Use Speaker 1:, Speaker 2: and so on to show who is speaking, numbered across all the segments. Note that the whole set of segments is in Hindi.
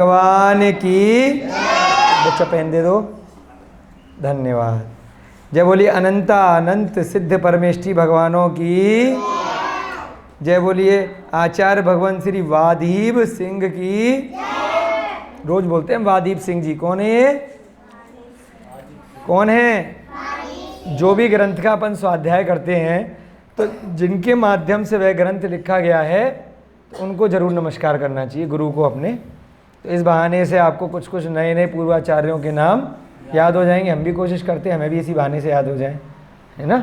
Speaker 1: भगवान की। बच्चा पेन दे दो, धन्यवाद। जय बोलिए अनंता अनंत सिद्ध परमेष्टि भगवानों की। जय बोलिए आचार्य भगवान श्री वादीब सिंह की। रोज बोलते हैं वादीब सिंह जी। कौन है ये? कौन है? जो भी ग्रंथ का अपन स्वाध्याय करते हैं तो जिनके माध्यम से वह ग्रंथ लिखा गया है तो उनको जरूर नमस्कार करना चाहिए, गुरु को अपने। तो इस बहाने से आपको कुछ कुछ नए नए पूर्वाचार्यों के नाम याद हो जाएंगे। हम भी कोशिश करते हैं हमें भी इसी बहाने से याद हो जाए, है ना।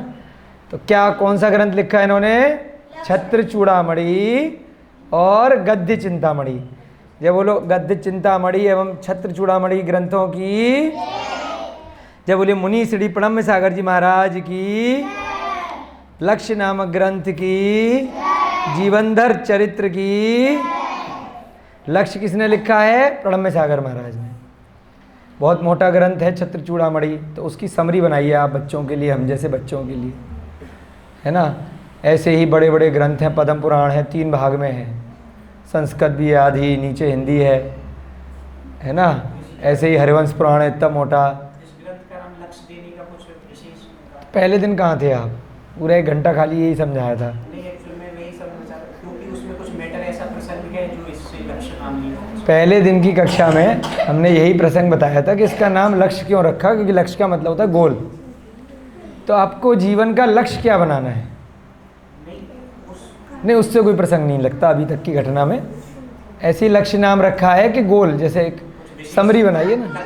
Speaker 1: तो क्या कौन सा ग्रंथ लिखा है इन्होंने? छत्र चूड़ामणि और गद्य चिंतामणि। जब बोलो गद्य चिंतामणि एवं छत्र चूड़ामणि ग्रंथों की। जब बोले मुनि श्री प्रणम्य सागर जी महाराज की। लक्ष्य नामक ग्रंथ की। जीवनधर चरित्र की। लक्ष्य किसने लिखा है? प्रणम्य सागर महाराज ने। बहुत मोटा ग्रंथ है छत्र चूड़ामणि, तो उसकी समरी बनाइए आप बच्चों के लिए, हम जैसे बच्चों के लिए, है ना। ऐसे ही बड़े बड़े ग्रंथ हैं। पद्म पुराण है, 3 भाग में है, संस्कृत भी है आधी, नीचे हिंदी है ना। ऐसे ही हरिवंश पुराण है इतना मोटा। पहले दिन कहाँ थे आप? पूरा 1 घंटा खाली यही समझाया था। पहले दिन की कक्षा में हमने यही प्रसंग बताया था कि इसका नाम लक्ष्य क्यों रखा, क्योंकि लक्ष्य का मतलब होता है गोल। तो आपको जीवन का लक्ष्य क्या बनाना है? नहीं, उससे कोई प्रसंग नहीं लगता अभी तक की घटना में। ऐसे ही लक्ष्य नाम रखा है कि गोल, जैसे एक समरी बनाइए ना,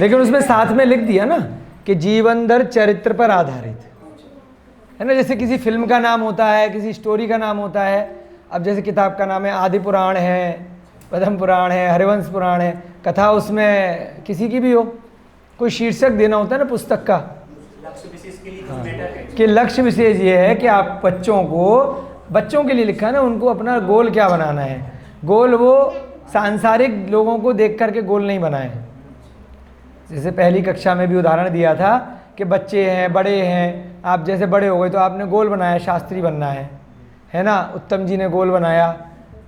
Speaker 1: लेकिन उसमें साथ में लिख दिया ना कि जीवनधर चरित्र पर आधारित, है ना। जैसे किसी फिल्म का नाम होता है, किसी स्टोरी का नाम होता है। अब जैसे किताब का नाम है आदि पुराण है, पद्म पुराण है, हरिवंश पुराण है, कथा उसमें किसी की भी हो, कोई शीर्षक देना होता है ना पुस्तक का। कि लक्ष्य विशेष ये है कि आप बच्चों के लिए लिखा है ना, उनको अपना गोल क्या बनाना है। गोल वो सांसारिक लोगों को देख करके गोल नहीं बनाए। जैसे पहली कक्षा में भी उदाहरण दिया था कि बच्चे हैं, बड़े हैं, आप जैसे बड़े हो गए तो आपने गोल बनाया शास्त्री बनना है ना। उत्तम जी ने गोल बनाया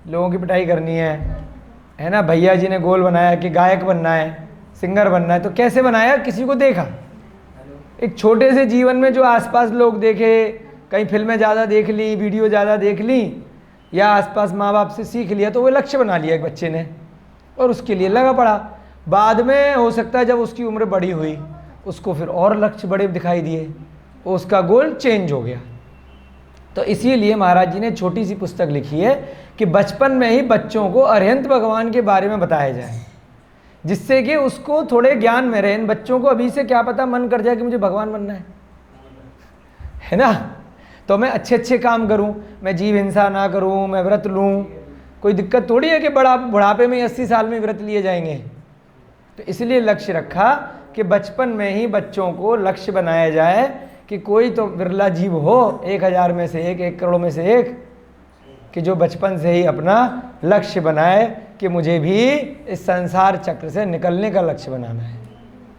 Speaker 1: लोगों की पिटाई करनी है ना। भैया जी ने गोल बनाया कि गायक बनना है, सिंगर बनना है। तो कैसे बनाया? किसी को देखा, एक छोटे से जीवन में जो आसपास लोग देखे, कहीं फिल्में ज़्यादा देख ली, वीडियो ज़्यादा देख ली, या आसपास माँ बाप से सीख लिया, तो वो लक्ष्य बना लिया एक बच्चे ने और उसके लिए लगा पड़ा। बाद में हो सकता है जब उसकी उम्र बड़ी हुई, उसको फिर और लक्ष्य बड़े दिखाई दिए, उसका गोल चेंज हो गया। तो इसीलिए महाराज जी ने छोटी सी पुस्तक लिखी है कि बचपन में ही बच्चों को अरिहंत भगवान के बारे में बताया जाए, जिससे कि उसको थोड़े ज्ञान में रहे। इन बच्चों को अभी से क्या पता मन कर जाए कि मुझे भगवान बनना है ना। तो मैं अच्छे अच्छे काम करूं, मैं जीव हिंसा ना करूं, मैं व्रत लूं, कोई दिक्कत थोड़ी है कि बुढ़ापे में 80 साल में व्रत लिए जाएंगे। तो इसलिए लक्ष्य रखा कि बचपन में ही बच्चों को लक्ष्य बनाया जाए कि कोई तो बिरला जीव हो 1000 में से 1 करोड़ में से 1 कि जो बचपन से ही अपना लक्ष्य बनाए कि मुझे भी इस संसार चक्र से निकलने का लक्ष्य बनाना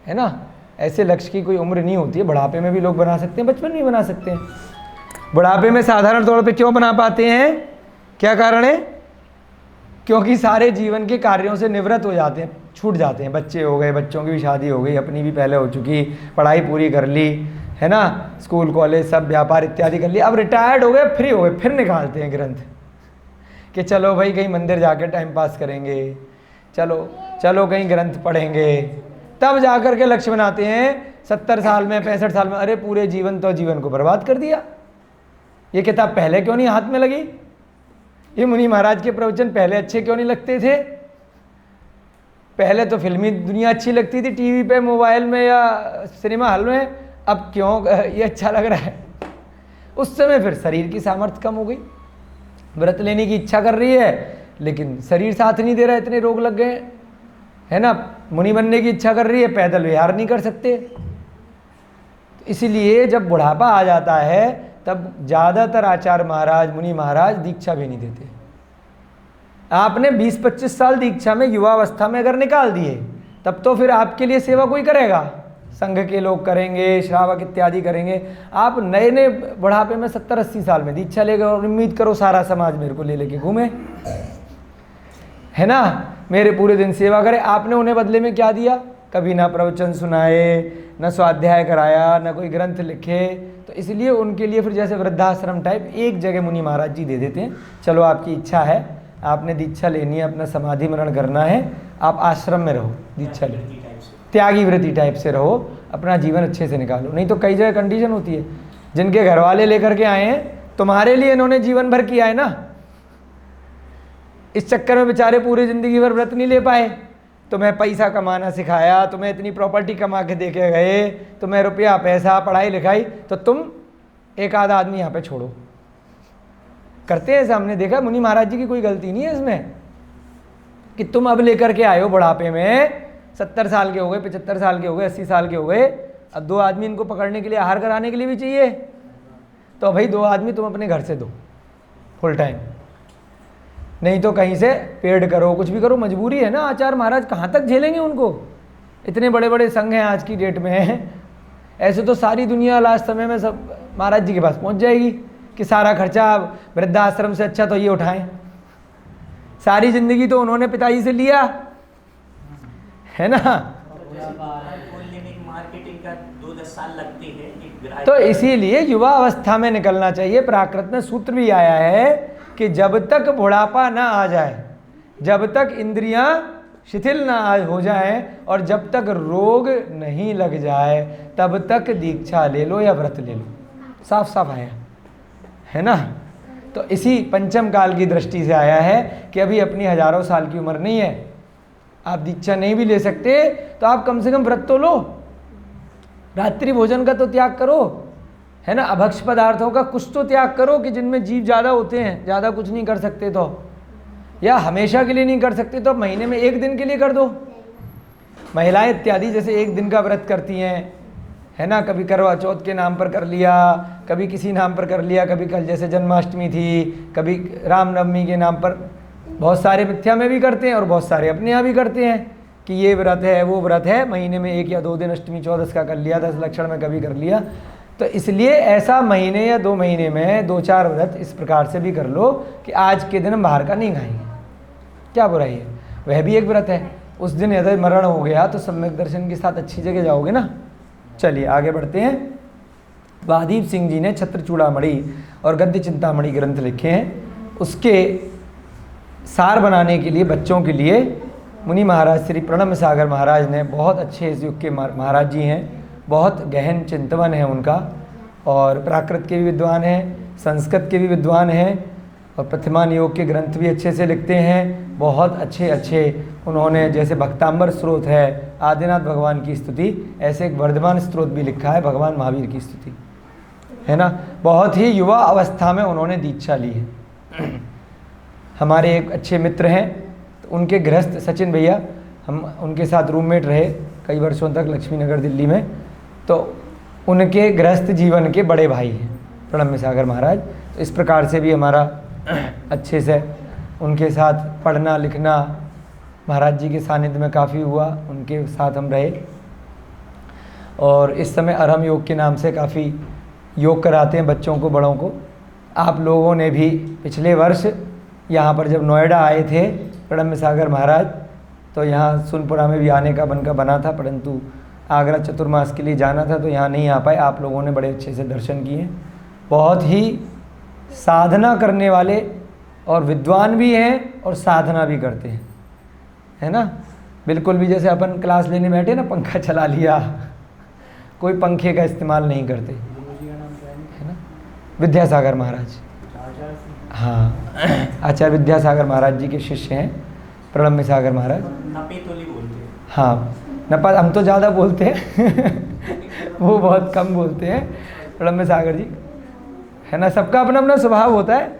Speaker 1: है ना। ऐसे लक्ष्य की कोई उम्र नहीं होती है। बुढ़ापे में भी लोग बना सकते हैं, बचपन में भी बना सकते हैं। बुढ़ापे में साधारण तौर पे क्यों बना पाते हैं? क्या कारण है? क्योंकि सारे जीवन के कार्यों से निवृत्त हो जाते हैं, छूट जाते हैं। बच्चे हो गए, बच्चों की भी शादी हो गई, अपनी भी पहले हो चुकी, पढ़ाई पूरी कर ली, है ना, स्कूल कॉलेज सब व्यापार इत्यादि कर लिया। अब रिटायर्ड हो गए, फ्री हो गए, फिर निकालते हैं ग्रंथ कि चलो भाई कहीं मंदिर जाकर टाइम पास करेंगे, चलो कहीं ग्रंथ पढ़ेंगे। तब जाकर के लक्ष्य बनाते हैं 70 साल में, 65 साल में। अरे पूरे जीवन को बर्बाद कर दिया। ये किताब पहले क्यों नहीं हाथ में लगी? ये मुनि महाराज के प्रवचन पहले अच्छे क्यों नहीं लगते थे? पहले तो फिल्मी दुनिया अच्छी लगती थी, टीवी पे, मोबाइल में या सिनेमा हॉल में। अब क्यों ये अच्छा लग रहा है? उस समय फिर शरीर की सामर्थ्य कम हो गई, व्रत लेने की इच्छा कर रही है लेकिन शरीर साथ नहीं दे रहा, इतने रोग लग गए, है ना। मुनि बनने की इच्छा कर रही है, पैदल विहार नहीं कर सकते। इसीलिए जब बुढ़ापा आ जाता है तब ज़्यादातर आचार्य महाराज, मुनि महाराज दीक्षा भी नहीं देते। आपने 20-25 साल दीक्षा में, युवावस्था में अगर निकाल दिए, तब तो फिर आपके लिए सेवा कोई करेगा? संघ के लोग करेंगे, श्रावक इत्यादि करेंगे। आप नए बुढ़ापे में 70-80 साल में दीक्षा लेकर और उम्मीद करो सारा समाज मेरे को ले लेके घूमे, है ना। मेरे पूरे दिन सेवा करे। आपने उन्हें बदले में क्या दिया? कभी ना प्रवचन सुनाए, ना स्वाध्याय कराया, ना कोई ग्रंथ लिखे। तो इसलिए उनके लिए फिर जैसे वृद्धाश्रम टाइप एक जगह मुनि महाराज जी दे देते हैं, चलो आपकी इच्छा है, आपने दीक्षा लेनी है, अपना समाधि मरण करना है, आप आश्रम में रहो, दीक्षा ले, त्यागी व्रति टाइप से रहो, अपना जीवन अच्छे से निकालो। नहीं तो कई जगह कंडीशन होती है, जिनके घर वाले लेकर के आए हैं, तुम्हारे लिए इन्होंने जीवन भर किया है ना, इस चक्कर में बेचारे पूरी ज़िंदगी भर व्रत नहीं ले पाए। तुम्हें पैसा कमाना सिखाया, तुम्हें इतनी प्रॉपर्टी कमा के दे के गए, तुम्हें रुपया पैसा पढ़ाई लिखाई, तो तुम एक आधा आदमी यहाँ पे छोड़ो। करते हैं, सामने देखा, मुनि महाराज जी की कोई गलती नहीं है इसमें कि तुम अब लेकर के आए हो बुढ़ापे में, 70 साल के हो गए, 75 साल के हो गए, 80 साल के हो गए, अब 2 आदमी इनको पकड़ने के लिए, आहार कराने के लिए भी चाहिए, तो भाई 2 आदमी तुम अपने घर से दो फुल टाइम, नहीं तो कहीं से पेड करो, कुछ भी करो, मजबूरी है ना। आचार्य महाराज कहाँ तक झेलेंगे उनको? इतने बड़े बड़े संघ हैं आज की डेट में, ऐसे तो सारी दुनिया लास्ट समय में सब महाराज जी के पास पहुँच जाएगी कि सारा खर्चा वृद्धाश्रम से अच्छा तो ये उठाएं। सारी जिंदगी तो उन्होंने पिताजी से लिया है ना,
Speaker 2: मार्केटिंग का 2-10 साल लगते हैं।
Speaker 1: तो इसीलिए युवा अवस्था में निकलना चाहिए। प्राकृत में सूत्र भी आया है कि जब तक बुढ़ापा ना आ जाए, जब तक इंद्रियां शिथिल ना हो जाएं, और जब तक रोग नहीं लग जाए, तब तक दीक्षा ले लो या व्रत ले लो। साफ साफ आया है ना। तो इसी पंचम काल की दृष्टि से आया है कि अभी अपनी हजारों साल की उम्र नहीं है, आप दीक्षा नहीं भी ले सकते, तो आप कम से कम व्रत तो लो, रात्रि भोजन का तो त्याग करो, है ना, अभक्ष पदार्थों का कुछ तो त्याग करो कि जिनमें जीव ज़्यादा होते हैं, ज़्यादा कुछ नहीं कर सकते तो, या हमेशा के लिए नहीं कर सकते तो महीने में 1 दिन के लिए कर दो। महिलाएं इत्यादि जैसे 1 दिन का व्रत करती हैं, है ना, कभी करवा चौथ के नाम पर कर लिया, कभी किसी नाम पर कर लिया, कभी कल जैसे जन्माष्टमी थी, कभी रामनवमी के नाम पर, बहुत सारे मिथ्या में भी करते हैं और बहुत सारे अपने यहाँ भी करते हैं कि ये व्रत है वो व्रत है, महीने में 1 या 2 दिन अष्टमी चौदस का कर लिया, 10 लक्षण में कभी कर लिया। तो इसलिए ऐसा महीने या 2 महीने में 2-4 व्रत इस प्रकार से भी कर लो कि आज के दिन हम बाहर का नहीं खाएंगे, क्या बुराई है, वह भी एक व्रत है। उस दिन यदि मरण हो गया तो सम्यक दर्शन के साथ अच्छी जगह जाओगे ना। चलिए आगे बढ़ते हैं। वादीप सिंह जी ने छत्र चूड़ामणि और गद्य चिंतामणि ग्रंथ लिखे हैं। उसके सार बनाने के लिए बच्चों के लिए मुनि महाराज श्री प्रणम सागर महाराज ने, बहुत अच्छे इस युग के महाराज जी हैं, बहुत गहन चिंतवन है उनका, और प्राकृत के भी विद्वान हैं, संस्कृत के भी विद्वान हैं, और प्रतिमान योग के ग्रंथ भी अच्छे से लिखते हैं। बहुत अच्छे अच्छे उन्होंने, जैसे भक्तांबर स्त्रोत है आदिनाथ भगवान की स्तुति, ऐसे एक वर्धमान स्त्रोत भी लिखा है भगवान महावीर की स्तुति, है ना। बहुत ही युवा अवस्था में उन्होंने दीक्षा ली है। हमारे एक अच्छे मित्र हैं, तो उनके गृहस्थ सचिन भैया, हम उनके साथ रूममेट रहे कई वर्षों तक लक्ष्मी नगर दिल्ली में, तो उनके गृहस्थ जीवन के बड़े भाई हैं प्रणम्य सागर महाराज। तो इस प्रकार से भी हमारा अच्छे से उनके साथ पढ़ना लिखना महाराज जी के सानिध्य में काफ़ी हुआ, उनके साथ हम रहे। और इस समय अरहम योग के नाम से काफ़ी योग कराते हैं बच्चों को, बड़ों को। आप लोगों ने भी पिछले वर्ष यहाँ पर जब नोएडा आए थे प्रणम्य सागर महाराज, तो यहाँ सुनपुरा में भी आने का बना था, परंतु आगरा चतुर्मास के लिए जाना था तो यहाँ नहीं आ पाए। आप लोगों ने बड़े अच्छे से दर्शन किए। बहुत ही साधना करने वाले और विद्वान भी हैं और साधना भी करते हैं, है ना। बिल्कुल भी जैसे अपन क्लास लेने बैठे ना, पंखा चला लिया, कोई पंखे का इस्तेमाल नहीं करते, है ना। विद्यासागर महाराज, हाँ, आचार्य विद्यासागर महाराज जी के शिष्य हैं प्रणम्य सागर महाराज।
Speaker 2: नपेतोली बोलते हैं।
Speaker 1: हाँ, नपा हम तो ज़्यादा बोलते हैं वो बहुत कम बोलते हैं प्रणम्य सागर जी, है ना। सबका अपना अपना स्वभाव होता है,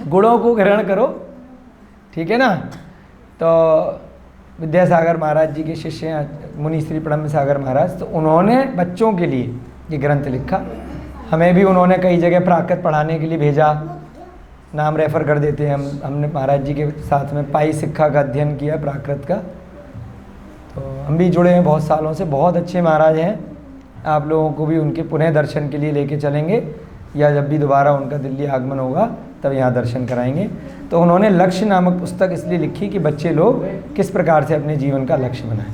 Speaker 1: गुणों को ग्रहण करो, ठीक है ना। तो विद्यासागर महाराज जी के शिष्य हैं मुनि श्री प्रणम्य सागर महाराज, तो उन्होंने बच्चों के लिए ये ग्रंथ लिखा। हमें भी उन्होंने कई जगह प्राकृत पढ़ाने के लिए भेजा, नाम रेफ़र कर देते हैं हम। हमने महाराज जी के साथ में पाई शिक्षा का अध्ययन किया प्राकृत का, तो हम भी जुड़े हैं बहुत सालों से। बहुत अच्छे महाराज हैं, आप लोगों को भी उनके पुनः दर्शन के लिए लेके चलेंगे, या जब भी दोबारा उनका दिल्ली आगमन होगा तब यहाँ दर्शन कराएंगे। तो तो उन्होंने लक्ष्य नामक पुस्तक इसलिए लिखी कि बच्चे लोग किस प्रकार से अपने जीवन का लक्ष्य बनाएं।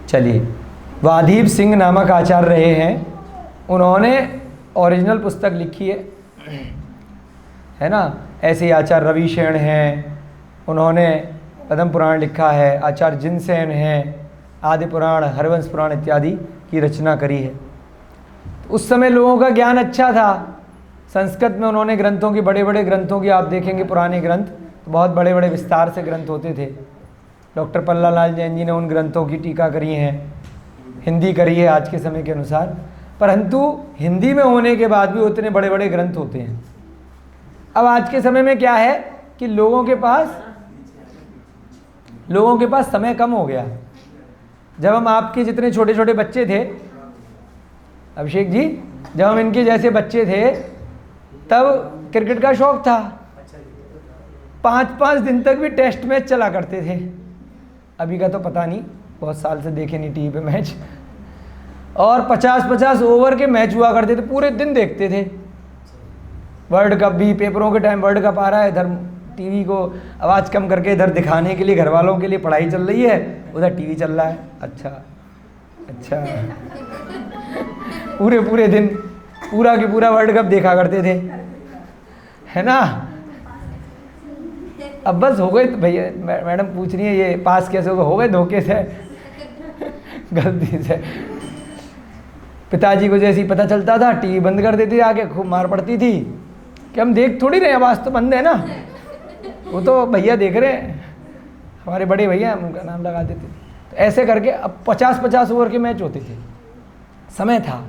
Speaker 1: चलिए, वाधीप सिंह नामक आचार्य रहे हैं, उन्होंने ओरिजिनल पुस्तक लिखी है ना। ऐसे ही आचार्य रविशेण हैं, उन्होंने पद्म पुराण लिखा है। आचार्य जिनसेन हैं, आदि पुराण, हरिवंश पुराण इत्यादि की रचना करी है। तो उस समय लोगों का ज्ञान अच्छा था। संस्कृत में उन्होंने ग्रंथों की, बड़े बड़े ग्रंथों की, आप देखेंगे पुराने ग्रंथ तो बहुत बड़े बड़े विस्तार से ग्रंथ होते थे। डॉक्टर पल्लालाल जैन जी ने उन ग्रंथों की टीका करी है, हिंदी करी है आज के समय के अनुसार। परंतु हिंदी में होने के बाद भी उतने बड़े बड़े ग्रंथ होते हैं। अब आज के समय में क्या है कि लोगों के पास समय कम हो गया। जब हम आपके जितने छोटे छोटे बच्चे थे अभिषेक जी, जब हम इनके जैसे बच्चे थे तब क्रिकेट का शौक था। 5-5 दिन तक भी टेस्ट मैच चला करते थे। अभी का तो पता नहीं, बहुत साल से देखे नहीं टीवी पे मैच। और 50-50 ओवर के मैच हुआ करते थे, पूरे दिन देखते थे। वर्ल्ड कप भी, पेपरों के टाइम वर्ल्ड कप आ रहा है, इधर टीवी को आवाज़ कम करके इधर दिखाने के लिए, घर वालों के लिए पढ़ाई चल रही है, उधर टीवी चल रहा है। अच्छा, पूरे दिन पूरा की पूरा वर्ल्ड कप देखा करते थे, है ना। अब बस हो गए, तो भैया मैडम पूछ रही है ये पास कैसे हो गए धोखे से, गलती से। पिताजी को जैसे ही पता चलता था टीवी बंद कर देती थी, आके खूब मार पड़ती थी कि हम देख थोड़ी रहे, आवाज़ तो बंद है ना, वो तो भैया देख रहे हैं, हमारे बड़े भैया, उनका नाम लगा देते। तो ऐसे करके अब 50-50 ओवर के मैच होते थे, समय था।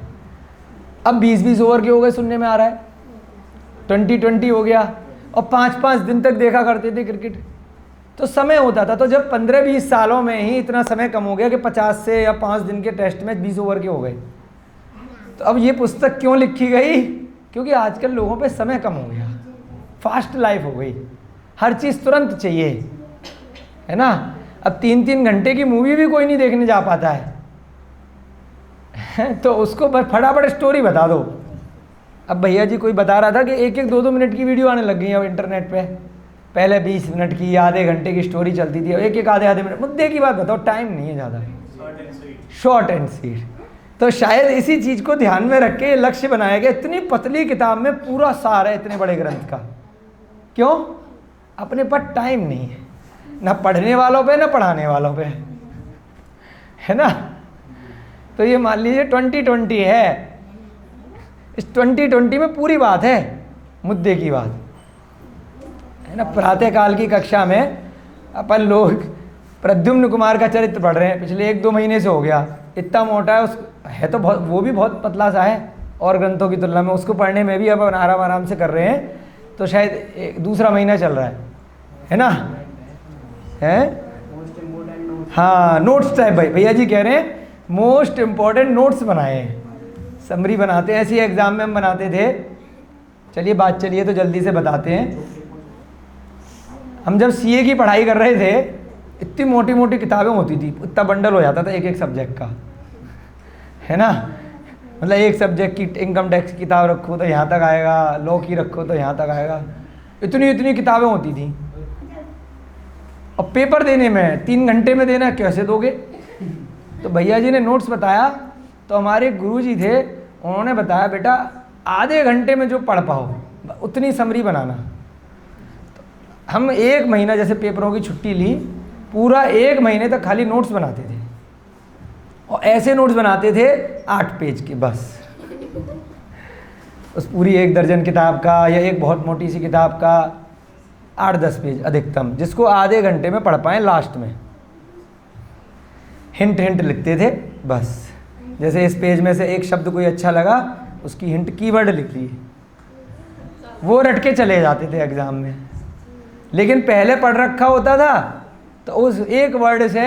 Speaker 1: अब 20-20 ओवर के हो गए, सुनने में आ रहा है 20-20 हो गया, और 5-5 दिन तक देखा करते थे क्रिकेट। तो समय होता था। तो जब 15-20 सालों में ही इतना समय कम हो गया कि 50 से या 5 दिन के टेस्ट मैच 20 ओवर के हो गए, तो अब ये पुस्तक क्यों लिखी गई? क्योंकि आजकल लोगों पे समय कम हो गया, फास्ट लाइफ हो गई, हर चीज़ तुरंत चाहिए, है ना। अब 3-3 घंटे की मूवी भी कोई नहीं देखने जा पाता है, तो उसको बस फटाफट स्टोरी बता दो। अब भैया जी कोई बता रहा था कि 1-1, 2-2 मिनट की वीडियो आने लग गई है अब इंटरनेट पे। पहले 20 मिनट की, आधे घंटे की स्टोरी चलती थी, 1-1, आधे मिनट। मुद्दे की बात बताओ, टाइम नहीं है ज़्यादा, शॉर्ट एंड स्वीट। तो शायद इसी चीज़ को ध्यान में रख के लक्ष्य बनाया गया। इतनी पतली किताब में पूरा सार है इतने बड़े ग्रंथ का। क्यों? अपने पास टाइम नहीं है, ना पढ़ने वालों पे ना पढ़ाने वालों पे, है ना। तो ये मान लीजिए 2020 है, इस 2020 में पूरी बात है, मुद्दे की बात है ना। प्रातःकाल की कक्षा में अपन लोग प्रद्युम्न कुमार का चरित्र पढ़ रहे हैं, पिछले 1-2 महीने से हो गया। इतना मोटा है, है तो बहुत, वो भी बहुत पतला सा है और ग्रंथों की तुलना में। उसको पढ़ने में भी अब आराम से कर रहे हैं, तो शायद दूसरा महीना चल रहा है ना। है हाँ, नोट्स टाइप। भाई भैया जी कह रहे हैं मोस्ट इम्पॉर्टेंट नोट्स बनाए हैं, समरी बनाते हैं, ऐसी एग्ज़ाम में हम बनाते थे। चलिए बात चलिए तो जल्दी से बताते हैं। हम जब सीए की पढ़ाई कर रहे थे, इतनी मोटी मोटी किताबें होती थी, इतना बंडल हो जाता था एक सब्जेक्ट का, है ना। मतलब एक सब्जेक्ट की इनकम टैक्स की किताब रखो तो यहाँ तक आएगा, लॉ की रखो तो यहाँ तक आएगा, इतनी किताबें होती थी। और पेपर देने में 3 घंटे में देना, कैसे दोगे? तो भैया जी ने नोट्स बताया, तो हमारे गुरुजी थे, उन्होंने बताया बेटा आधे घंटे में जो पढ़ पाओ उतनी समरी बनाना। तो हम 1 महीना, जैसे पेपरों की छुट्टी ली, पूरा 1 महीने तक खाली नोट्स बनाते थे। और ऐसे नोट्स बनाते थे 8 पेज के बस, उस पूरी 1 दर्जन किताब का या एक बहुत मोटी सी किताब का 8-10 पेज अधिकतम, जिसको आधे घंटे में पढ़ पाएँ। लास्ट में हिंट लिखते थे बस। जैसे इस पेज में से एक शब्द कोई अच्छा लगा, उसकी हिंट कीवर्ड लिख ली, वो रट के चले जाते थे एग्ज़ाम में। लेकिन पहले पढ़ रखा होता था तो उस एक वर्ड से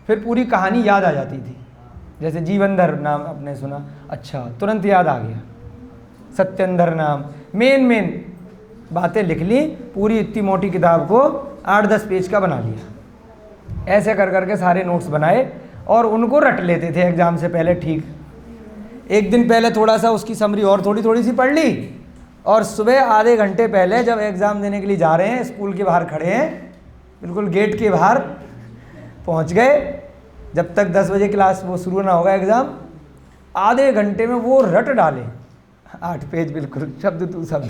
Speaker 1: फिर पूरी कहानी याद आ जाती थी। जैसे जीवनधर नाम आपने सुना, अच्छा तुरंत याद आ गया। सत्येंद्र नाम, मेन बातें लिख ली, पूरी इतनी मोटी किताब को 8-10 पेज का बना लिया। ऐसे कर करके सारे नोट्स बनाए और उनको रट लेते थे एग्ज़ाम से पहले। ठीक 1 दिन पहले थोड़ा सा उसकी समरी और थोड़ी सी पढ़ ली, और सुबह आधे घंटे पहले जब एग्ज़ाम देने के लिए जा रहे हैं, स्कूल के बाहर खड़े हैं, बिल्कुल गेट के बाहर पहुंच गए, जब तक 10 बजे क्लास वो शुरू ना होगा एग्ज़ाम, आधे घंटे में वो रट डाले 8 पेज बिल्कुल शब्द टू शब्द।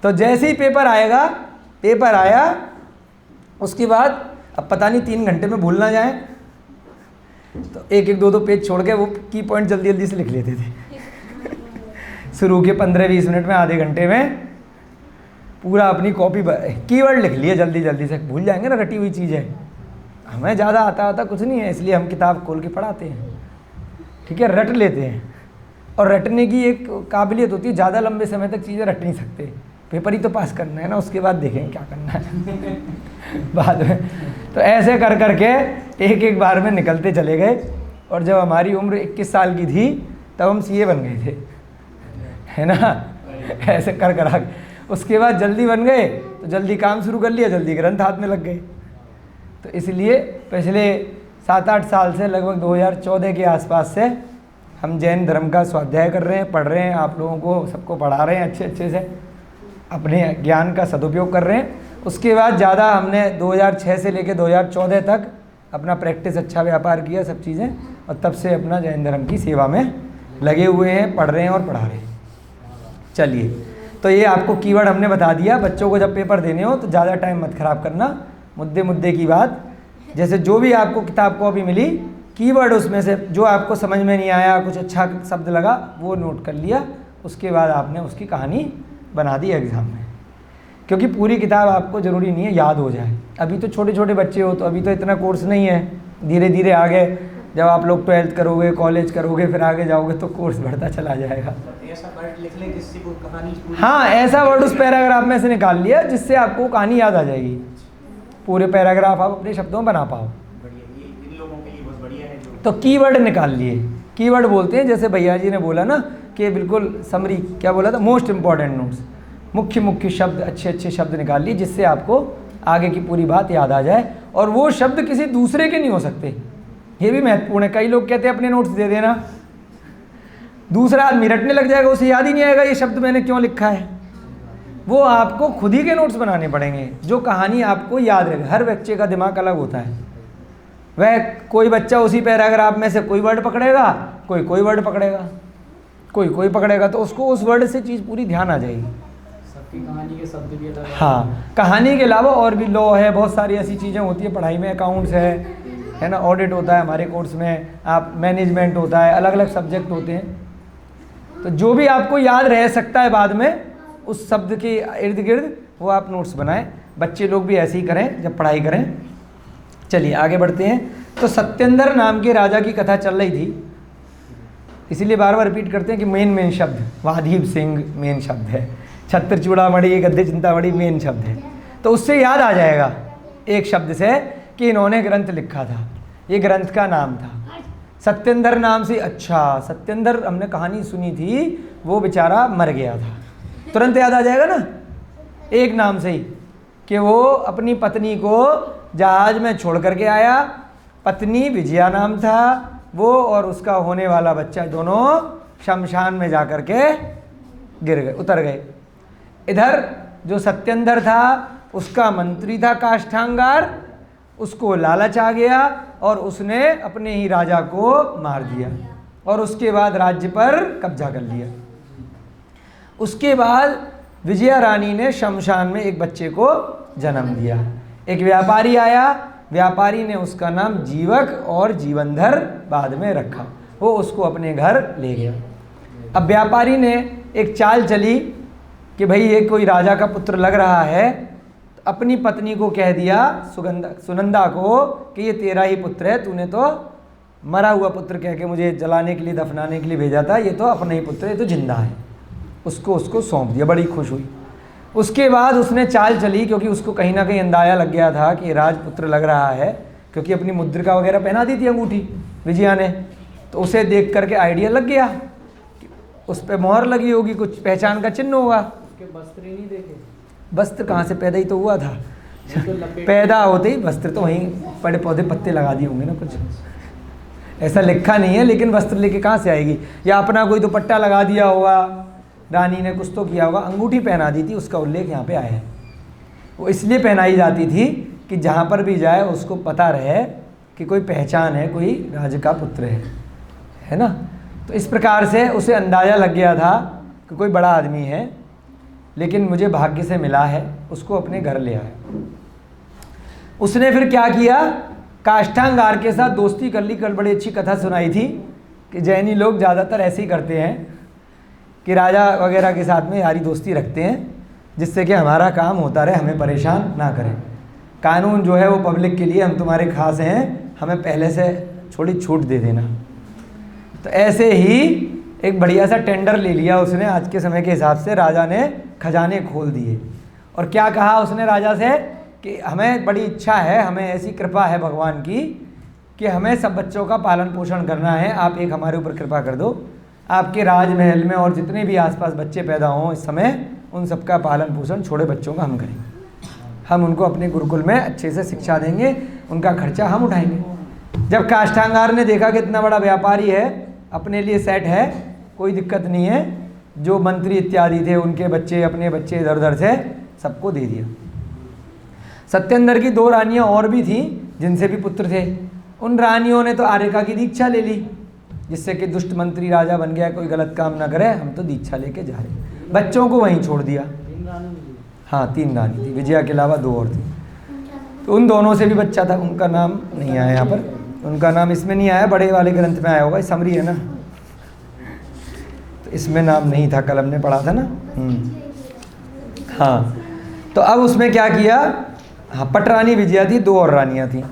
Speaker 1: तो जैसे ही पेपर आया, उसके बाद अब पता नहीं 3 घंटे में भूल ना जाए, तो एक 2 पेज छोड़ के वो की पॉइंट जल्दी जल्दी से लिख लेते थे। शुरू के 15-20 मिनट में, आधे घंटे में पूरा अपनी कॉपी कीवर्ड लिख लिए जल्दी जल्दी से, भूल जाएंगे ना, रटी हुई चीज़ है। हमें ज़्यादा आता कुछ नहीं है, इसलिए हम किताब खोल के पढ़ाते हैं, ठीक है, रट लेते हैं। और रटने की एक काबिलियत होती है, ज़्यादा लंबे समय तक चीज़ें रट नहीं सकते, पेपर ही तो पास करना है ना, उसके बाद देखेंगे क्या करना है बाद में। तो ऐसे कर करके एक बार में निकलते चले गए, और जब हमारी उम्र 21 साल की थी तब हम सीए बन गए थे, है ना, ऐसे कर करा के। उसके बाद जल्दी बन गए तो जल्दी काम शुरू कर लिया, जल्दी ग्रंथ हाथ में लग गए। तो इसलिए पिछले 7-8 साल से, लगभग 2014 के आसपास से हम जैन धर्म का स्वाध्याय कर रहे हैं, पढ़ रहे हैं, आप लोगों को सबको पढ़ा रहे हैं, अच्छे से अपने ज्ञान का सदुपयोग कर रहे हैं। उसके बाद ज़्यादा हमने 2006 से लेकर 2014 तक अपना प्रैक्टिस, अच्छा व्यापार किया, सब चीज़ें, और तब से अपना जैन धर्म की सेवा में लगे हुए हैं, पढ़ रहे हैं और पढ़ा रहे हैं। चलिए, तो ये आपको कीवर्ड हमने बता दिया। बच्चों को जब पेपर देने हो तो ज़्यादा टाइम मत ख़राब करना, मुद्दे की बात, जैसे जो भी आपको किताब कॉपी मिली, कीवर्ड उसमें से जो आपको समझ में नहीं आया, कुछ अच्छा शब्द लगा, वो नोट कर लिया, उसके बाद आपने उसकी कहानी बना दी एग्ज़ाम में। क्योंकि पूरी किताब आपको ज़रूरी नहीं है याद हो जाए, अभी तो छोटे छोटे बच्चे हो, तो अभी तो इतना कोर्स नहीं है, धीरे धीरे आगे जब आप लोग 12th करोगे, कॉलेज करोगे, फिर आगे जाओगे तो कोर्स बढ़ता चला जाएगा।
Speaker 2: ऐसा वर्ड लिख लें जिससे वो कहानी पूरी,
Speaker 1: हाँ, ऐसा वर्ड उस पैराग्राफ में से निकाल लिया जिससे आपको कहानी याद आ जाएगी, पूरे पैराग्राफ आप अपने शब्दों में बना पाओ।
Speaker 2: बढ़िया, ये इन लोगों के लिए बहुत बढ़िया है।
Speaker 1: तो कीवर्ड निकाल लिए, कीवर्ड बोलते हैं, जैसे भैया जी ने बोला ना कि बिल्कुल समरी, क्या बोला था, मोस्ट इंपॉर्टेंट नोट्स, मुख्य शब्द, अच्छे शब्द निकाल लिए जिससे आपको आगे की पूरी बात याद आ जाए। और वो शब्द किसी दूसरे के नहीं हो सकते, ये भी महत्वपूर्ण है। कई लोग कहते हैं अपने नोट्स दे देना, दूसरा आदमी रटने लग जाएगा, उसे याद ही नहीं आएगा ये शब्द मैंने क्यों लिखा है। वो आपको खुद ही के नोट्स बनाने पड़ेंगे, जो कहानी आपको याद रहेगी। हर बच्चे का दिमाग अलग होता है, वह कोई बच्चा उसी पैराग्राफ में से कोई वर्ड पकड़ेगा, कोई वर्ड पकड़ेगा, कोई पकड़ेगा, तो उसको उस वर्ड से चीज़ पूरी ध्यान आ जाएगी।
Speaker 3: सबकी कहानी के शब्द भी अलग,
Speaker 1: हाँ, कहानी के अलावा और भी लॉ है, बहुत सारी ऐसी चीज़ें होती है पढ़ाई में, अकाउंट्स है ना, ऑडिट होता है हमारे कोर्स में, आप मैनेजमेंट होता है, अलग अलग सब्जेक्ट होते हैं। तो जो भी आपको याद रह सकता है बाद में उस शब्द के इर्द गिर्द, वो आप नोट्स बनाएं। बच्चे लोग भी ऐसे ही करें जब पढ़ाई करें। चलिए आगे बढ़ते हैं। तो सत्येंद्र नाम के राजा की कथा चल रही थी, इसीलिए बार बार रिपीट करते हैं कि मेन शब्द, वाधीव सिंह मेन शब्द है, छत्र चूड़ामणि, गद्दे चिंतामणि मेन शब्द है। तो उससे याद आ जाएगा एक शब्द से कि इन्होंने ग्रंथ लिखा था, ये ग्रंथ का नाम था सत्येंद्र नाम से। अच्छा, सत्येंद्र हमने कहानी सुनी थी, वो बेचारा मर गया था, तुरंत याद आ जाएगा ना एक नाम से ही, कि वो अपनी पत्नी को जहाज में छोड़ करके आया, पत्नी विजया नाम था वो, और उसका होने वाला बच्चा, दोनों शमशान में जा कर के गिर गए, उतर गए। इधर जो सत्येंद्र था उसका मंत्री था काष्ठांगार, उसको लालच आ गया और उसने अपने ही राजा को मार दिया और उसके बाद राज्य पर कब्जा कर लिया। उसके बाद विजया रानी ने शमशान में एक बच्चे को जन्म दिया। एक व्यापारी आया, व्यापारी ने उसका नाम जीवक और जीवनधर बाद में रखा, वो उसको अपने घर ले गया। अब व्यापारी ने एक चाल चली कि भाई ये कोई राजा का पुत्र लग रहा है, तो अपनी पत्नी को कह दिया सुनंदा को कि ये तेरा ही पुत्र है, तूने तो मरा हुआ पुत्र कह के मुझे जलाने के लिए, दफनाने के लिए भेजा था, ये तो अपना ही पुत्र है, ये तो जिंदा है। उसको सौंप दिया, बड़ी खुश हुई। उसके बाद उसने चाल चली, क्योंकि उसको कहीं ना कहीं अंदाजा लग गया था कि राजपुत्र लग रहा है, क्योंकि अपनी मुद्रिका वगैरह पहना दी थी अंगूठी विजया ने, तो उसे देख करके आइडिया लग गया, उस पर मोहर लगी होगी, कुछ पहचान का चिन्ह होगा।
Speaker 3: उसके वस्त्र ही नहीं देखे,
Speaker 1: वस्त्र कहाँ से पैदा ही तो हुआ था,
Speaker 3: तो लपेट
Speaker 1: पैदा होते ही वस्त्र तो वहीं बड़े पौधे पत्ते लगा दिए होंगे ना, कुछ ऐसा लिखा नहीं है, लेकिन वस्त्र लेके कहाँ से आएगी, या अपना कोई दुपट्टा लगा दिया होगा, रानी ने कुछ तो किया होगा, अंगूठी पहना दी थी, उसका उल्लेख यहाँ पे आया है। वो इसलिए पहनाई जाती थी कि जहाँ पर भी जाए उसको पता रहे कि कोई पहचान है, कोई राज का पुत्र है ना। तो इस प्रकार से उसे अंदाज़ा लग गया था कि कोई बड़ा आदमी है, लेकिन मुझे भाग्य से मिला है, उसको अपने घर ले आया। उसने फिर क्या किया, काष्ठांगार के साथ दोस्ती कर ली। कल बड़ी अच्छी कथा सुनाई थी कि जैनी लोग ज़्यादातर ऐसे ही करते हैं कि राजा वगैरह के साथ में यारी दोस्ती रखते हैं, जिससे कि हमारा काम होता रहे, हमें परेशान ना करें। कानून जो है वो पब्लिक के लिए, हम तुम्हारे खास हैं, हमें पहले से थोड़ी छूट दे देना। तो ऐसे ही एक बढ़िया सा टेंडर ले लिया उसने आज के समय के हिसाब से। राजा ने खजाने खोल दिए और क्या कहा उसने राजा से कि हमें बड़ी इच्छा है, हमें ऐसी कृपा है भगवान की कि हमें सब बच्चों का पालन पोषण करना है, आप एक हमारे ऊपर कृपा कर दो। आपके राजमहल में और जितने भी आसपास बच्चे पैदा हों इस समय, उन सबका पालन पोषण छोटे बच्चों का हम करेंगे। हम उनको अपने गुरुकुल में अच्छे से शिक्षा देंगे, उनका खर्चा हम उठाएंगे। जब काष्ठांगार ने देखा कि इतना बड़ा व्यापारी है, अपने लिए सेट है, कोई दिक्कत नहीं है, जो मंत्री इत्यादि थे उनके बच्चे, अपने बच्चे इधर उधर से सबको दे दिया। सत्येंद्र की 2 रानियां और भी थीं जिनसे भी पुत्र थे। उन रानियों ने तो आर्यका की दीक्षा ले ली, जिससे कि दुष्ट मंत्री राजा बन गया, कोई गलत काम ना करे, हम तो दीक्षा लेके जा रहे। बच्चों को वहीं छोड़ दिया।
Speaker 3: 3 रानी मिली।
Speaker 1: हाँ 3 रानी थी, विजया के अलावा 2 और थी। तो उन दोनों से भी बच्चा था, उनका नाम नहीं आया यहाँ पर, उनका नाम इसमें नहीं आया, बड़े वाले ग्रंथ में आया होगा, समरी है ना, तो इसमें नाम नहीं था, कल हमने पढ़ा था ना। हाँ, तो अब उसमें क्या किया, हाँ पटरानी विजया थी, 2 और रानियाँ थीं।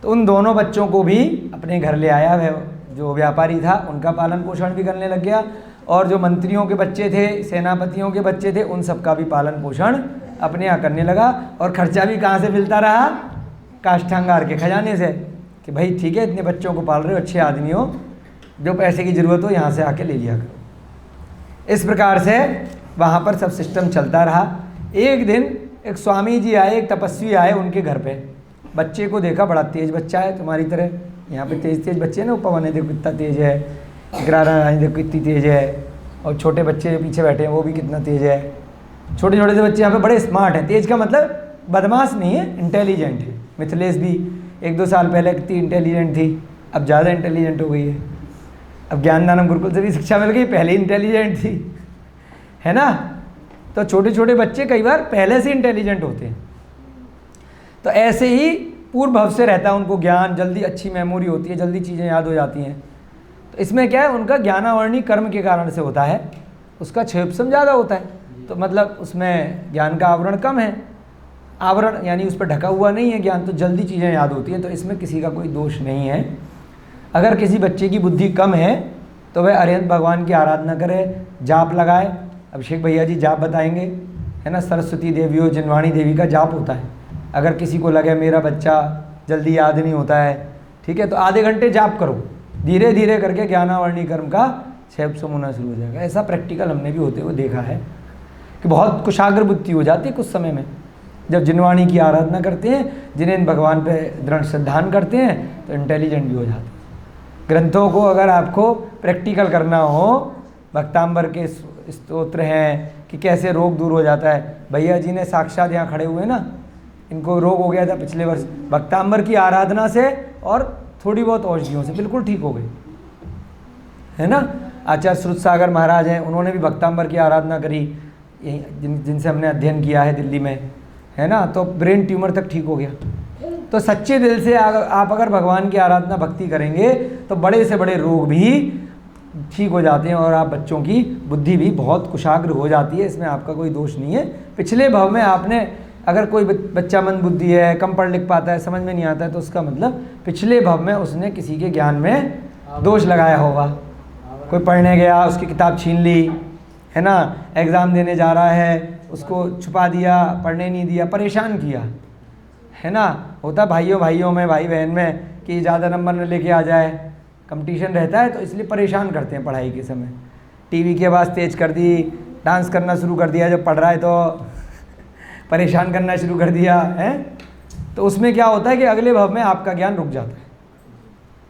Speaker 1: तो उन दोनों बच्चों को भी अपने घर ले आया। वह जो व्यापारी था उनका पालन पोषण भी करने लग गया, और जो मंत्रियों के बच्चे थे, सेनापतियों के बच्चे थे, उन सबका भी पालन पोषण अपने यहाँ करने लगा। और खर्चा भी कहाँ से मिलता रहा, काष्ठांगार के खजाने से, कि भाई ठीक है, इतने बच्चों को पाल रहे हो, अच्छे आदमी हो, जो पैसे की ज़रूरत हो यहाँ से आके ले लिया करो। इस प्रकार से वहाँ पर सब सिस्टम चलता रहा। एक दिन एक स्वामी जी आए, एक तपस्वी आए उनके घर पे। बच्चे को देखा, बड़ा तेज बच्चा है तुम्हारी तरह, यहाँ पे तेज तेज बच्चे हैं ना, पवन है देखो कितना तेज है, इकरारा रानी देखो कितनी तेज है, और छोटे बच्चे जो पीछे बैठे हैं वो भी कितना तेज है। छोटे छोटे से बच्चे यहाँ पे बड़े स्मार्ट हैं। तेज का मतलब बदमाश नहीं है, इंटेलिजेंट है। मिथिलेश भी 1-2 साल पहले कितनी इंटेलिजेंट थी, अब ज़्यादा इंटेलिजेंट हो गई है। अब ज्ञानदानम गुरुकुल से भी शिक्षा मिल गई, पहले इंटेलिजेंट थी, है ना। तो छोटे छोटे बच्चे कई बार पहले से इंटेलिजेंट होते हैं। तो ऐसे ही पूर्व भव से रहता है उनको ज्ञान, जल्दी अच्छी मेमोरी होती है, जल्दी चीज़ें याद हो जाती हैं। तो इसमें क्या है, उनका ज्ञानावर्णी कर्म के कारण से होता है, उसका क्षेपसम ज़्यादा होता है, तो मतलब उसमें ज्ञान का आवरण कम है। आवरण यानी उस पर ढका हुआ नहीं है ज्ञान, तो जल्दी चीज़ें याद होती हैं। तो इसमें किसी का कोई दोष नहीं है। अगर किसी बच्चे की बुद्धि कम है तो वह अरिहंत भगवान की आराधना करे, जाप लगाए। अभिषेक भैया जी जाप बताएंगे, है ना। सरस्वती देवी हो, जिनवाणी देवी का जाप होता है। अगर किसी को लगे मेरा बच्चा जल्दी याद नहीं होता है, ठीक है, तो आधे घंटे जाप करो, धीरे धीरे करके ज्ञानावर्णी कर्म का क्षेपसम होना शुरू हो जाएगा। ऐसा प्रैक्टिकल हमने भी होते हुए देखा है कि बहुत कुशाग्र बुद्धि हो जाती है कुछ समय में, जब जिनवाणी की आराधना करते हैं, जिन्हें भगवान पे दृढ़ श्रद्धान करते हैं, तो इंटेलिजेंट भी हो जाते हैं। ग्रंथों को अगर आपको प्रैक्टिकल करना हो, भक्तांबर के स्तोत्र हैं कि कैसे रोग दूर हो जाता है। भैया जी ने साक्षात यहाँ खड़े हुए ना, इनको रोग हो गया था पिछले वर्ष, भक्तांबर की आराधना से और थोड़ी बहुत औषधियों से बिल्कुल ठीक हो गए, है ना। आचार्य श्रुत सागर महाराज हैं, उन्होंने भी भक्तांबर की आराधना करी, जिनसे हमने अध्ययन किया है दिल्ली में, है ना, तो ब्रेन ट्यूमर तक ठीक हो गया। तो सच्चे दिल से आप अगर भगवान की आराधना भक्ति करेंगे तो बड़े से बड़े रोग भी ठीक हो जाते हैं, और आप बच्चों की बुद्धि भी बहुत कुशाग्र हो जाती है। इसमें आपका कोई दोष नहीं है। पिछले भव में आपने, अगर कोई बच्चा मंद बुद्धि है, कम पढ़ लिख पाता है, समझ में नहीं आता है, तो उसका मतलब पिछले भव में उसने किसी के ज्ञान में दोष लगाया होगा। कोई पढ़ने गया, उसकी किताब छीन ली, है ना, एग्ज़ाम देने जा रहा है, उसको छुपा दिया, पढ़ने नहीं दिया, परेशान किया, है ना। होता भाइयों में, भाई बहन में कि ज़्यादा नंबर न लेके आ जाए, कंपटीशन रहता है, तो इसलिए परेशान करते हैं पढ़ाई के समय। टीवी की आवाज़ तेज़ कर दी, डांस करना शुरू कर दिया जब पढ़ रहा है, तो परेशान करना शुरू कर दिया है। तो उसमें क्या होता है कि अगले भव में आपका ज्ञान रुक जाता है।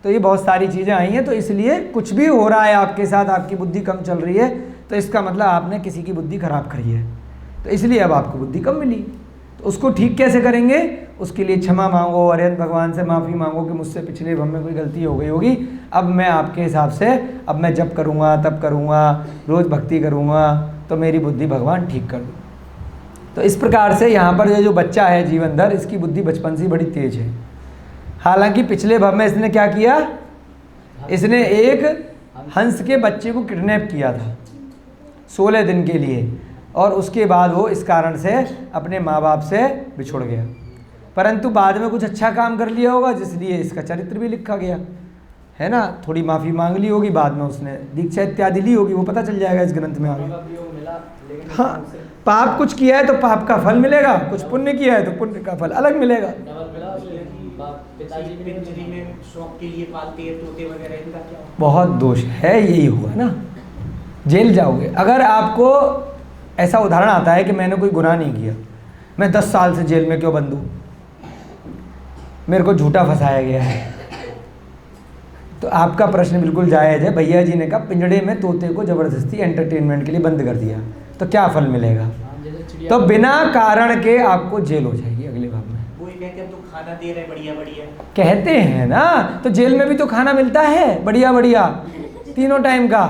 Speaker 1: तो ये बहुत सारी चीज़ें आई हैं। तो इसलिए कुछ भी हो रहा है आपके साथ, आपकी बुद्धि कम चल रही है, तो इसका मतलब आपने किसी की बुद्धि खराब करी है, तो इसलिए अब आपको बुद्धि कम मिली। तो उसको ठीक कैसे करेंगे? उसके लिए क्षमा मांगो, अरिहंत भगवान से माफ़ी मांगो कि मुझसे पिछले भव में कोई गलती हो गई होगी, अब मैं आपके हिसाब से अब मैं जब करूँगा तब करूँगा, रोज़ भक्ति करूँगा, तो मेरी बुद्धि भगवान ठीक कर दो। तो इस प्रकार से यहाँ पर ये जो बच्चा है जीवनधर, इसकी बुद्धि बचपन से बड़ी तेज है। हालांकि पिछले भव में इसने क्या किया? इसने एक हंस के बच्चे को किडनैप किया था 16 दिन के लिए, और उसके बाद वो इस कारण से अपने माँ बाप से बिछुड़ गया, परंतु बाद में कुछ अच्छा काम कर लिया होगा जिसलिए इसका चरित्र भी लिखा गया है ना। थोड़ी माफ़ी मांग ली होगी, बाद में उसने दीक्षा इत्यादि ली होगी, वो पता चल जाएगा इस ग्रंथ में आगे। हाँ, पाप कुछ किया है तो पाप का फल मिलेगा, कुछ पुण्य किया है तो पुण्य का फल अलग मिलेगा।
Speaker 2: पिंजरी में शौक के लिए पालते हैं तोते वगैरह, इनका क्या?
Speaker 1: बहुत दोष है, यही हुआ ना, जेल जाओगे। अगर आपको ऐसा उदाहरण आता है कि मैंने कोई गुनाह नहीं किया, मैं 10 साल से जेल में क्यों बंद हूँ, मेरे को झूठा फंसाया गया है, तो आपका प्रश्न बिल्कुल जायज़ है। भैया जी ने कहा पिंजड़े में तोते को ज़बरदस्ती एंटरटेनमेंट के लिए बंद कर दिया, तो क्या फल मिलेगा? तो बिना कारण के आपको जेल हो जाएगी अगले भाग में।
Speaker 2: वो ये कहते हैं तो खाना दे रहे बढ़िया बढ़िया,
Speaker 1: कहते हैं ना, तो जेल में भी तो खाना मिलता है बढ़िया बढ़िया 3 टाइम का,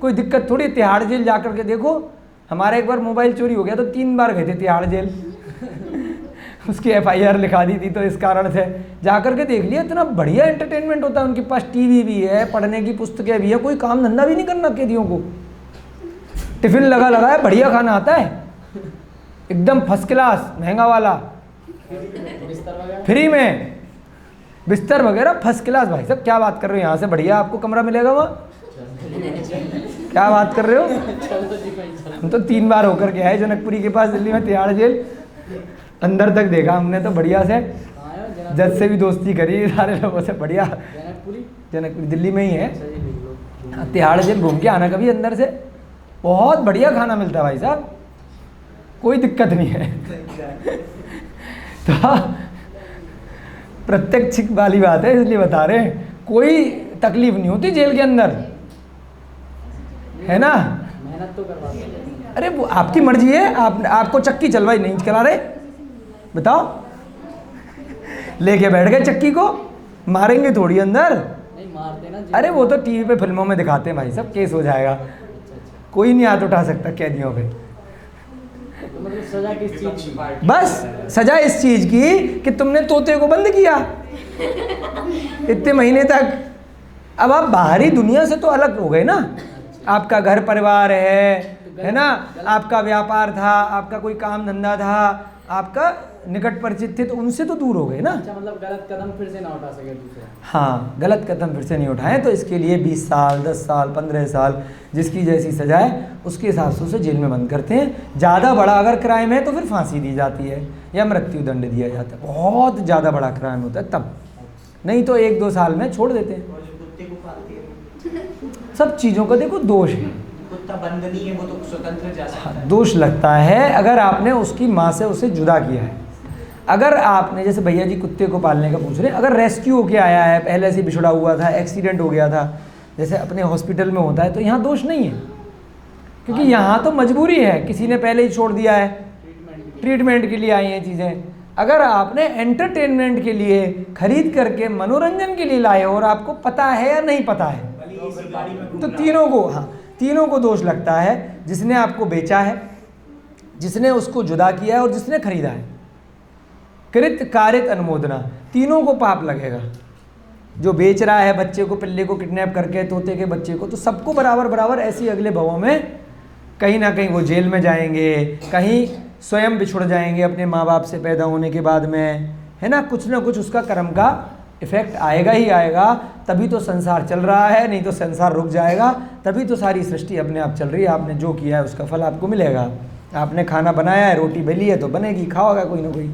Speaker 1: कोई दिक्कत थोड़ी। तिहाड़ जेल जा कर के देखो, हमारा एक बार मोबाइल चोरी हो गया तो 3 बार गए थे तिहाड़ जेल उसकी FIR लिखा दी थी, तो इस कारण से जा कर के देख लिया, इतना बढ़िया एंटरटेनमेंट होता है। उनके पास टीवी भी है, पढ़ने की पुस्तकें भी है, कोई काम धंधा भी नहीं करना कैदियों को, टिफिन लगा है, बढ़िया खाना आता है, एकदम फर्स्ट क्लास, महंगा वाला, फ्री में बिस्तर वगैरह फर्स्ट क्लास। भाई साहब क्या बात कर रहे हो, यहाँ से बढ़िया आपको कमरा मिलेगा वहाँ, क्या बात कर रहे हो? हम तो 3 बार होकर के आए जनकपुरी के पास दिल्ली में, तिहाड़ जेल, अंदर तक देखा हमने, तो बढ़िया से जज से भी दोस्ती करी, सारे लोगों से बढ़िया। जनकपुरी दिल्ली में ही है, तिहाड़ जेल घूम के आना कभी अंदर से, बहुत बढ़िया खाना मिलता है भाई साहब, कोई दिक्कत नहीं है। तो प्रत्यक्ष वाली बात है, इसलिए बता रहे हैं, कोई तकलीफ नहीं होती जेल के अंदर, है ना।
Speaker 3: मेहनत तो करवाते हैं।
Speaker 1: अरे वो आपकी मर्जी है, आपको चक्की चलवाई नहीं चला रहे, बताओ, लेके बैठ गए चक्की को, मारेंगे थोड़ी अंदर,
Speaker 3: नहीं मारते ना।
Speaker 1: अरे वो तो टीवी पे फिल्मों में दिखाते हैं भाई सब, केस हो जाएगा, कोई नहीं हाथ उठा सकता कैदियों पे।
Speaker 3: तो मतलब सजा किस चीज की?
Speaker 1: बस सजा इस चीज की कि तुमने तोते को बंद किया इतने महीने तक। अब आप बाहरी दुनिया से तो अलग हो गए ना, आपका घर परिवार है ना, आपका व्यापार था, आपका कोई काम धंधा था, आपका निकट परिचित थे, तो उनसे तो दूर हो गए ना।
Speaker 3: अच्छा, मतलब गलत कदम फिर से ना उठा सके दूसरा।
Speaker 1: हाँ, गलत कदम फिर से नहीं उठाएं, तो इसके लिए 20 साल 10 साल 15 साल जिसकी जैसी सजा है उसके हिसाब से उसे जेल में बंद करते हैं। ज़्यादा बड़ा अगर क्राइम है तो फिर फांसी दी जाती है या मृत्यु दंड दिया जाता है, बहुत ज़्यादा बड़ा क्राइम होता है तब, नहीं तो 1-2 साल में छोड़ देते हैं।
Speaker 2: और जो कुत्ते को पालते हैं,
Speaker 1: सब चीज़ों का देखो दोष है,
Speaker 2: कुत्ता बंद नहीं है, वो तो स्वतंत्र जा सकता है।
Speaker 1: दोष लगता है अगर आपने उसकी माँ से उसे जुदा किया है। अगर आपने, जैसे भैया जी कुत्ते को पालने का पूछ रहे हैं, अगर रेस्क्यू होके आया है, पहले से बिछड़ा हुआ था, एक्सीडेंट हो गया था, जैसे अपने हॉस्पिटल में होता है, तो यहाँ दोष नहीं है, क्योंकि यहाँ तो मजबूरी है, किसी ने पहले ही छोड़ दिया है, ट्रीटमेंट के लिए आई हैं चीज़ें। अगर आपने एंटरटेनमेंट के लिए खरीद करके मनोरंजन के लिए लाए हो और आपको पता है या नहीं पता है,
Speaker 2: भले इसी गाड़ी में घूम
Speaker 1: तो
Speaker 2: रहा
Speaker 1: तीनों को, हाँ तीनों को दोष लगता है, जिसने आपको बेचा है, जिसने उसको जुदा किया है और जिसने खरीदा है। कृत कारित अनुमोदना, तीनों को पाप लगेगा। जो बेच रहा है बच्चे को, पिल्ले को किडनैप करके, तोते के बच्चे को, तो सबको बराबर बराबर ऐसी अगले भवों में कहीं ना कहीं वो जेल में जाएंगे, कहीं स्वयं बिछुड़ जाएंगे अपने माँ बाप से पैदा होने के बाद में, है ना कुछ उसका कर्म का इफेक्ट आएगा ही आएगा। तभी तो संसार चल रहा है, नहीं तो संसार रुक जाएगा। तभी तो सारी सृष्टि अपने आप चल रही है। आपने जो किया है उसका फल आपको मिलेगा। आपने खाना बनाया है, रोटी बेली है तो बनेगी, खाओगा कोई ना कोई।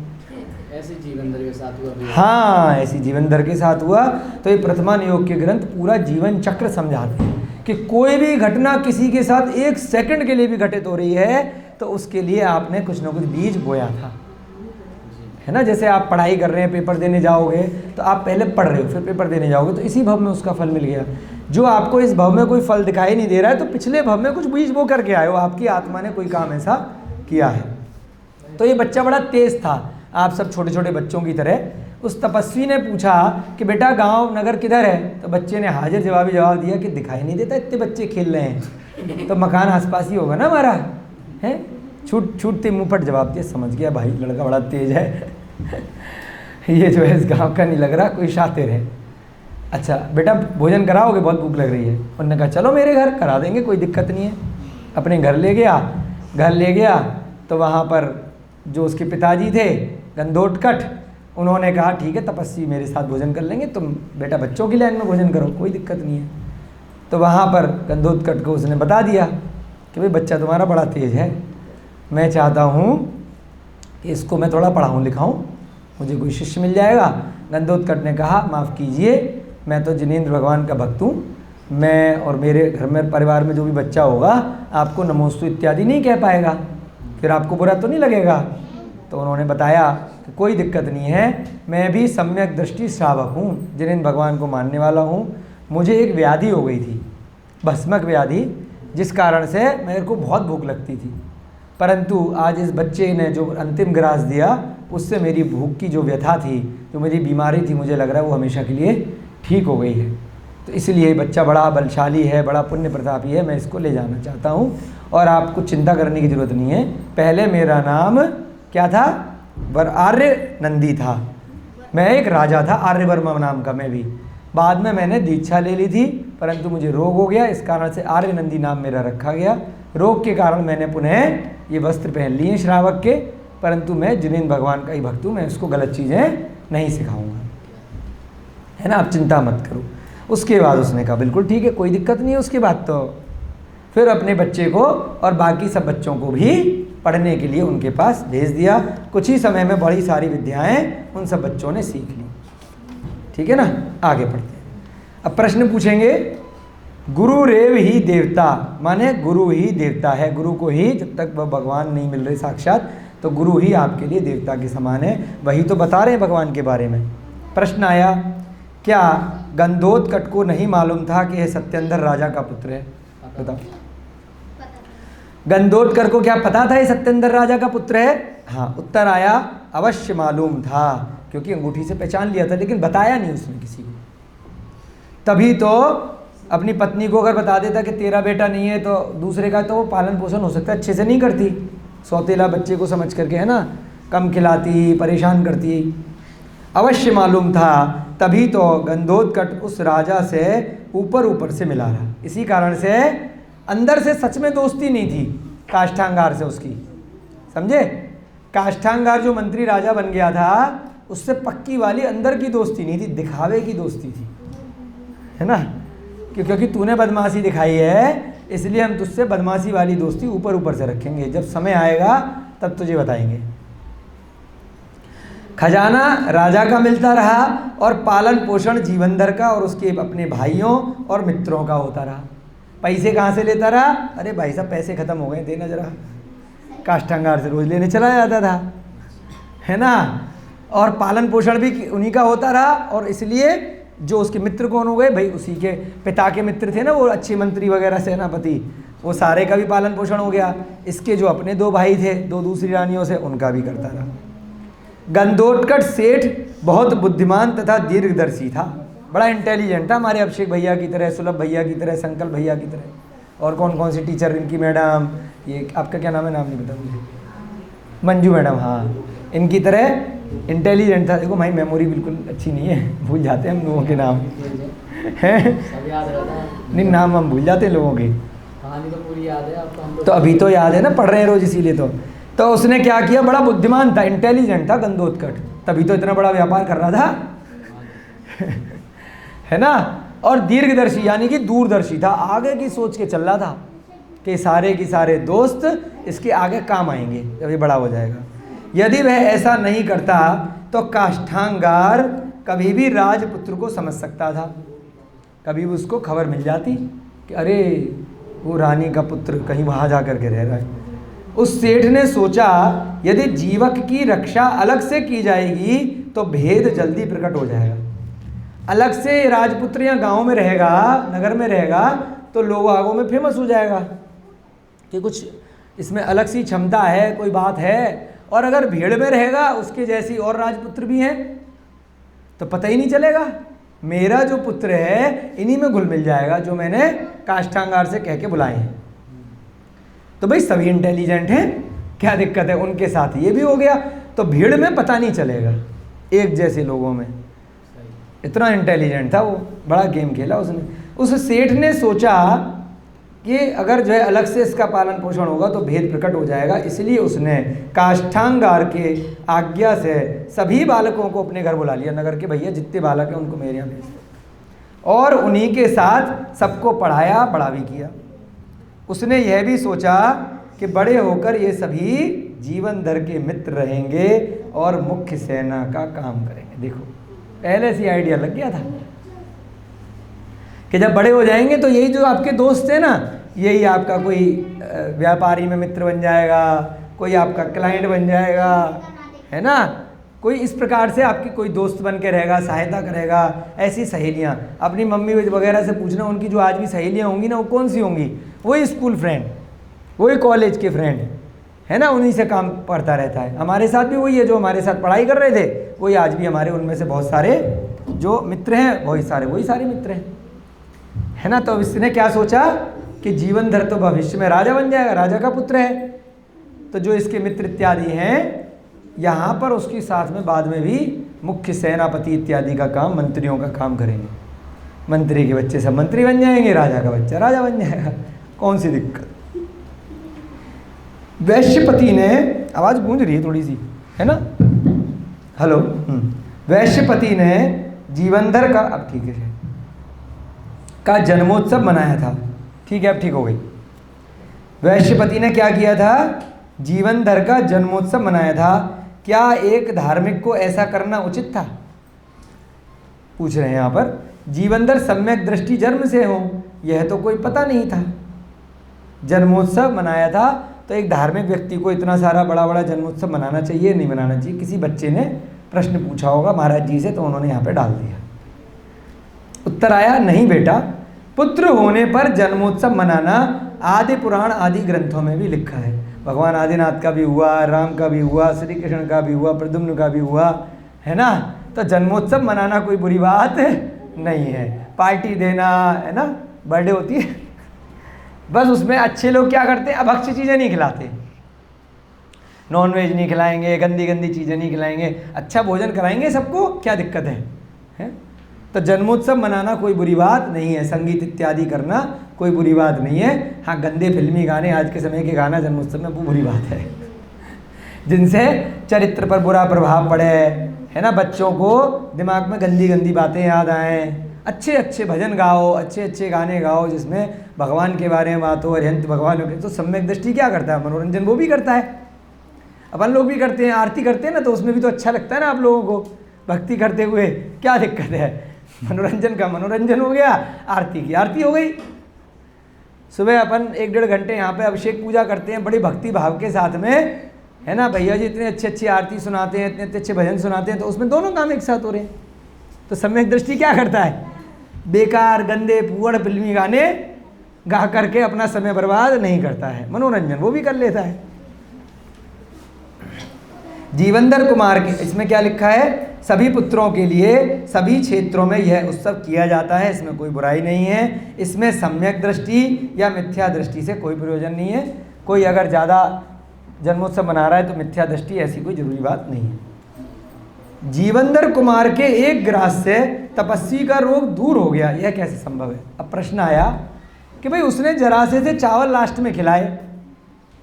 Speaker 3: ऐसे जीवन दर के साथ हुआ भी।
Speaker 1: हाँ, ऐसी जीवन दर के साथ हुआ। तो ये प्रथमान योग के ग्रंथ पूरा जीवन चक्र समझाते हैं कि कोई भी घटना किसी के साथ 1 सेकंड के लिए भी घटित हो रही है तो उसके लिए आपने कुछ ना कुछ बीज बोया था, है ना। जैसे आप पढ़ाई कर रहे हैं, पेपर देने जाओगे तो आप पहले पढ़ रहे हो, फिर पेपर देने जाओगे, तो इसी भव में उसका फल मिल गया। जो आपको इस भव में कोई फल दिखाई नहीं दे रहा है, तो पिछले भव में कुछ बीज बो करके आए हो, आपकी आत्मा ने कोई काम ऐसा किया है। तो ये बच्चा बड़ा तेज था, आप सब छोटे छोटे बच्चों की तरह। उस तपस्वी ने पूछा कि बेटा गांव नगर किधर है? तो बच्चे ने हाजिर जवाबी जवाब दिया कि दिखाई नहीं देता, इतने बच्चे खेल रहे हैं, तो मकान आसपास ही होगा ना हमारा, है। छूटते मुँह फट जवाब दिया। समझ गया भाई लड़का बड़ा तेज है ये जो है इस गाँव का नहीं लग रहा, कोई शातिर है। अच्छा बेटा भोजन कराओगे, बहुत भूख लग रही है। उन्होंने कहा चलो मेरे घर, करा देंगे, कोई दिक्कत नहीं है। अपने घर ले गया तो वहाँ पर जो उसके पिताजी थे गंधोटकट, उन्होंने कहा ठीक है तपस्वी मेरे साथ भोजन कर लेंगे, तुम बेटा बच्चों की लाइन में भोजन करो, कोई दिक्कत नहीं है। तो वहाँ पर गंधोटकट को उसने बता दिया कि भाई बच्चा तुम्हारा बड़ा तेज है, मैं चाहता हूँ कि इसको मैं थोड़ा पढ़ाऊँ लिखाऊँ, मुझे कोई शिष्य मिल जाएगा। गंधोटकट ने कहा माफ़ कीजिए, मैं तो जिनेंद्र भगवान का भक्त हूँ, मैं और मेरे घर में परिवार में जो भी बच्चा होगा आपको नमोस्तु इत्यादि नहीं कह पाएगा, फिर आपको बुरा तो नहीं लगेगा। तो उन्होंने बताया कि कोई दिक्कत नहीं है, मैं भी सम्यक दृष्टि श्रावक हूँ, जिनेंद्र भगवान को मानने वाला हूँ। मुझे एक व्याधि हो गई थी, भस्मक व्याधि, जिस कारण से मेरे को बहुत भूख लगती थी, परंतु आज इस बच्चे ने जो अंतिम ग्रास दिया उससे मेरी भूख की जो व्यथा थी, जो मेरी बीमारी थी, मुझे लग रहा है वो हमेशा के लिए ठीक हो गई है। तो इसलिए बच्चा बड़ा बलशाली है, बड़ा पुण्य प्रतापी है, मैं इसको ले जाना चाहता हूँ और आपको चिंता करने की ज़रूरत नहीं है। पहले मेरा नाम क्या था? आर्य नंदी था, मैं एक राजा था आर्यवर्मा नाम का मैं भी। बाद में मैंने दीक्षा ले ली थी, परंतु मुझे रोग हो गया, इस कारण से आर्य नंदी नाम मेरा रखा गया। रोग के कारण मैंने पुनः ये वस्त्र पहन लिए श्रावक के, परंतु मैं जिनेंद्र भगवान का ही भक्त हूँ, मैं उसको गलत चीज़ें नहीं सिखाऊंगा, है ना, आप चिंता मत करो। उसके बाद उसने कहा बिल्कुल ठीक है, कोई दिक्कत नहीं है। उसके बाद तो फिर अपने बच्चे को और बाकी सब बच्चों को भी पढ़ने के लिए उनके पास भेज दिया। कुछ ही समय में बड़ी सारी विद्याएं उन सब बच्चों ने सीख ली। ठीक है ना, आगे पढ़ते हैं। अब प्रश्न पूछेंगे, गुरु रेव ही देवता, माने गुरु ही देवता है, गुरु को ही, जब तक वह भगवान नहीं मिल रहे साक्षात, तो गुरु ही आपके लिए देवता के समान है, वही तो बता रहे हैं भगवान के बारे में। प्रश्न आया, क्या गंधोटकट को नहीं मालूम था कि यह सत्येंद्र राजा का पुत्र है? बताओ, गंधोटकट को क्या पता था ये सत्येंद्र राजा का पुत्र है? हाँ, उत्तर आया अवश्य मालूम था, क्योंकि अंगूठी से पहचान लिया था, लेकिन बताया नहीं उसने किसी को। तभी तो अपनी पत्नी को अगर बता देता कि तेरा बेटा नहीं है तो दूसरे का, तो वो पालन पोषण हो सकता है अच्छे से नहीं करती, सौतेला बच्चे को समझ करके, है ना, कम खिलाती, परेशान करती। अवश्य मालूम था, तभी तो गंधोटकट उस राजा से ऊपर ऊपर से मिला रहा। इसी कारण से अंदर से सच में दोस्ती नहीं थी काष्ठांगार से उसकी, समझे? काष्ठांगार जो मंत्री राजा बन गया था, उससे पक्की वाली अंदर की दोस्ती नहीं थी, दिखावे की दोस्ती थी, है ना, क्योंकि तूने बदमाशी दिखाई है, इसलिए हम तुझसे बदमाशी वाली दोस्ती ऊपर ऊपर से रखेंगे, जब समय आएगा तब तुझे बताएंगे। खजाना राजा का मिलता रहा और पालन पोषण जीवनधर का और उसके अपने भाइयों और मित्रों का होता रहा। पैसे कहाँ से लेता रहा? अरे भाई साहब पैसे ख़त्म हो गए, देना जरा। काष्ठांगार से रोज़ लेने चला जाता था, है ना, और पालन पोषण भी उन्हीं का होता रहा। और इसलिए जो उसके मित्र कौन हो गए भाई, उसी के पिता के मित्र थे ना, वो अच्छे मंत्री वगैरह सेनापति, वो सारे का भी पालन पोषण हो गया। इसके जो अपने दो भाई थे, दो दूसरी रानियों से, उनका भी करता रहा। गंधोटकट सेठ बहुत बुद्धिमान तथा दीर्घदर्शी था, बड़ा इंटेलिजेंट था, हमारे अभिषेक भैया की तरह, सुलभ भैया की तरह, संकल्प भैया की तरह। और कौन कौन सी टीचर, इनकी मैडम, ये आपका क्या नाम है? नाम नहीं पता मुझे, मंजू मैडम, हाँ, इनकी तरह इंटेलिजेंट था। देखो भाई मेमोरी बिल्कुल अच्छी नहीं है, भूल जाते हैं हम लोगों के नाम हैं, नहीं नाम हम भूल जाते हैं लोगों के,
Speaker 3: कहानी तो पूरी याद है आपको,
Speaker 1: तो अभी तो याद है ना, पढ़ रहे हैं रोज इसीलिए। तो उसने क्या किया, बड़ा बुद्धिमान था, इंटेलिजेंट था गंधोटकट, तभी तो इतना बड़ा व्यापार कर रहा था है ना। और दीर्घदर्शी यानी कि दूरदर्शी था, आगे की सोच के चल रहा था कि सारे के सारे दोस्त इसके आगे काम आएंगे जब ये बड़ा हो जाएगा। यदि वह ऐसा नहीं करता तो काष्ठांगार कभी भी राजपुत्र को समझ सकता था, कभी भी उसको खबर मिल जाती कि अरे वो रानी का पुत्र कहीं वहाँ जा कर के रह रहा है। उस सेठ ने सोचा यदि जीवक की रक्षा अलग से की जाएगी तो भेद जल्दी प्रकट हो जाएगा। अलग से राजपुत्र या गांव में रहेगा, नगर में रहेगा, तो लोगों आगों में फेमस हो जाएगा कि कुछ इसमें अलग सी क्षमता है, कोई बात है। और अगर भीड़ में रहेगा, उसके जैसी और राजपुत्र भी हैं, तो पता ही नहीं चलेगा। मेरा जो पुत्र है इन्हीं में घुल मिल जाएगा जो मैंने काष्ठांगार से कह के बुलाए हैं। तो भाई सभी इंटेलिजेंट हैं, क्या दिक्कत है, उनके साथ ये भी हो गया। तो भीड़ में पता नहीं चलेगा एक जैसे लोगों में। इतना इंटेलिजेंट था वो, बड़ा गेम खेला उसने। उस सेठ ने सोचा कि अगर जो है अलग से इसका पालन पोषण होगा तो भेद प्रकट हो जाएगा, इसलिए उसने काष्ठांगार के आज्ञा से सभी बालकों को अपने घर बुला लिया। नगर के भैया जितने बालक हैं उनको मेरे यहाँ भेज दो, और उन्हीं के साथ सबको पढ़ाया, बड़ा भी किया। उसने यह भी सोचा कि बड़े होकर ये सभी जीवन भर के मित्र रहेंगे और मुख्य सेना का काम करेंगे। देखो पहले से आइडिया लग गया था कि जब बड़े हो जाएंगे तो यही जो आपके दोस्त हैं ना, यही आपका कोई व्यापारी में मित्र बन जाएगा, कोई आपका क्लाइंट बन जाएगा, है ना, कोई इस प्रकार से आपकी कोई दोस्त बन के रहेगा, सहायता करेगा। ऐसी सहेलियाँ अपनी मम्मी वगैरह से पूछना, उनकी जो आज भी सहेलियाँ होंगी ना, वो कौन सी होंगी? वही स्कूल फ्रेंड, वही कॉलेज के फ्रेंड, है ना, उन्हीं से काम पड़ता रहता है। हमारे साथ भी वही है, जो हमारे साथ पढ़ाई कर रहे थे वही आज भी हमारे उनमें से बहुत सारे जो मित्र हैं वही सारे मित्र हैं, है ना। तो इसने क्या सोचा कि जीवन भर तो भविष्य में राजा बन जाएगा, राजा का पुत्र है, तो जो इसके मित्र इत्यादि हैं यहाँ पर उसके साथ में बाद में भी मुख्य सेनापति इत्यादि का काम, मंत्रियों का काम करेंगे। मंत्री के बच्चे सब मंत्री बन जाएंगे, राजा का बच्चा राजा बन जाएगा, कौन सी दिक्कत। वैश्यपति ने, आवाज़ गूंज रही है थोड़ी सी, है ना, हेलो। वैश्यपति ने जीवनधर का, अब ठीक है, का जन्मोत्सव मनाया था। ठीक है, अब ठीक हो गई। वैश्यपति ने क्या किया था? जीवनधर का जन्मोत्सव मनाया था। क्या एक धार्मिक को ऐसा करना उचित था? पूछ रहे हैं यहाँ पर। जीवनधर सम्यक दृष्टि जन्म से हो, यह तो कोई पता नहीं था। जन्मोत्सव मनाया था, तो एक धार्मिक व्यक्ति को इतना सारा बड़ा बड़ा जन्मोत्सव मनाना चाहिए, नहीं मनाना चाहिए? किसी बच्चे ने प्रश्न पूछा होगा महाराज जी से, तो उन्होंने यहाँ पे डाल दिया। उत्तर आया, नहीं बेटा, पुत्र होने पर जन्मोत्सव मनाना आदि पुराण आदि ग्रंथों में भी लिखा है। भगवान आदिनाथ का भी हुआ, राम का भी हुआ, श्री कृष्ण का भी हुआ, प्रद्युम्न का भी हुआ, है ना। तो जन्मोत्सव मनाना कोई बुरी बात नहीं है। पार्टी देना, है ना, बर्थडे होती है, बस उसमें अच्छे लोग क्या करते हैं, अभक्ष्य चीज़ें नहीं खिलाते, नॉन वेज नहीं खिलाएंगे, गंदी गंदी चीज़ें नहीं खिलाएंगे, अच्छा भोजन कराएंगे सबको, क्या दिक्कत है? तो जन्मोत्सव मनाना कोई बुरी बात नहीं है, संगीत इत्यादि करना कोई बुरी बात नहीं है। हाँ, गंदे फिल्मी गाने, आज के समय के गाना जन्मोत्सव में वो बुरी बात है, जिनसे चरित्र पर बुरा प्रभाव पड़े, है ना, बच्चों को दिमाग में गंदी गंदी बातें याद आएँ। अच्छे अच्छे भजन गाओ, अच्छे अच्छे गाने गाओ जिसमें भगवान के बारे में बात हो, अरिहंत भगवान के। तो सम्यक दृष्टि क्या करता है? मनोरंजन वो भी करता है, अपन लोग भी करते हैं, आरती करते हैं ना, तो उसमें भी तो अच्छा लगता है ना आप लोगों को, भक्ति करते हुए, क्या दिक्कत है? मनोरंजन का मनोरंजन हो गया, आरती की आरती हो गई। सुबह अपन 1-1.5 घंटे यहाँ पे अभिषेक पूजा करते हैं बड़ी भक्ति भाव के साथ में, है ना। भैया जी इतने अच्छे अच्छी आरती सुनाते हैं, इतने अच्छे भजन सुनाते हैं, तो उसमें दोनों काम एक साथ हो रहे हैं। तो सम्यक दृष्टि क्या करता है? बेकार गंदे पुअड़ फिल्मी गाने गा करके अपना समय बर्बाद नहीं करता है, मनोरंजन वो भी कर लेता है। जीवनधर कुमार के इसमें क्या लिखा है? सभी पुत्रों के लिए सभी क्षेत्रों में यह उत्सव किया जाता है, इसमें कोई बुराई नहीं है। इसमें सम्यक दृष्टि या मिथ्या दृष्टि से कोई प्रयोजन नहीं है। कोई अगर ज़्यादा जन्मोत्सव मना रहा है तो मिथ्या दृष्टि, ऐसी कोई जरूरी बात नहीं है। जीवनधर कुमार के एक ग्रास से तपस्वी का रोग दूर हो गया, यह कैसे संभव है? अब प्रश्न आया कि भाई उसने जरासे से चावल लास्ट में खिलाए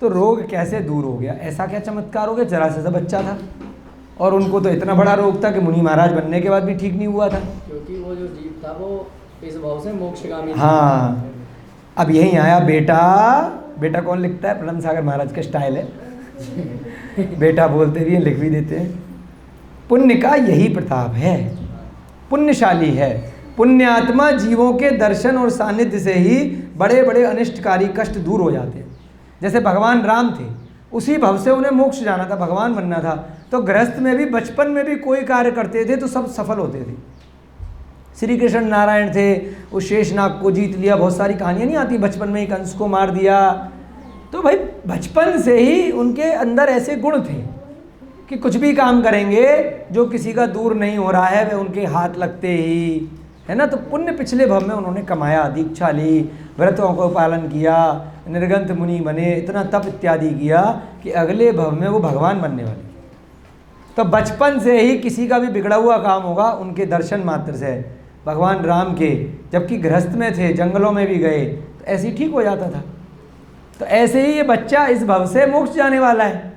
Speaker 1: तो रोग कैसे दूर हो गया? ऐसा क्या चमत्कार हो गया? जरासे से बच्चा था और उनको तो इतना बड़ा रोग था कि मुनि महाराज बनने के बाद भी ठीक नहीं हुआ था,
Speaker 3: क्योंकि वो जो जीव था वो इस भाव से मोक्षगामी था।
Speaker 1: हाँ, अब यही आया बेटा। बेटा कौन लिखता है? प्रणम सागर महाराज का स्टाइल है, बेटा बोलते भी हैं, लिख भी देते हैं। पुण्य का यही प्रताप है, पुण्यशाली है। पुण्यात्मा जीवों के दर्शन और सानिध्य से ही बड़े बड़े अनिष्टकारी कष्ट दूर हो जाते हैं। जैसे भगवान राम थे, उसी भव से उन्हें मोक्ष जाना था, भगवान बनना था। तो गृहस्थ में भी बचपन में भी कोई कार्य करते थे तो सब सफल होते थे। श्री कृष्ण नारायण थे, उस शेषनाग को जीत लिया, बहुत सारी कहानियाँ नहीं आती, बचपन में ही कंस को मार दिया। तो भाई बचपन से ही उनके अंदर ऐसे गुण थे कि कुछ भी काम करेंगे जो किसी का दूर नहीं हो रहा है वह उनके हाथ लगते ही, है ना। तो पुण्य पिछले भव में उन्होंने कमाया, दीक्षा ली, व्रतों को पालन किया, निर्गंथ मुनि बने, इतना तप इत्यादि किया कि अगले भव में वो भगवान बनने वाले। तो बचपन से ही किसी का भी बिगड़ा हुआ काम होगा उनके दर्शन मात्र से, भगवान राम के जबकि गृहस्थ में थे, जंगलों में भी गए तो ऐसे ही ठीक हो जाता था। तो ऐसे ही ये बच्चा इस भव से मोक्ष जाने वाला है।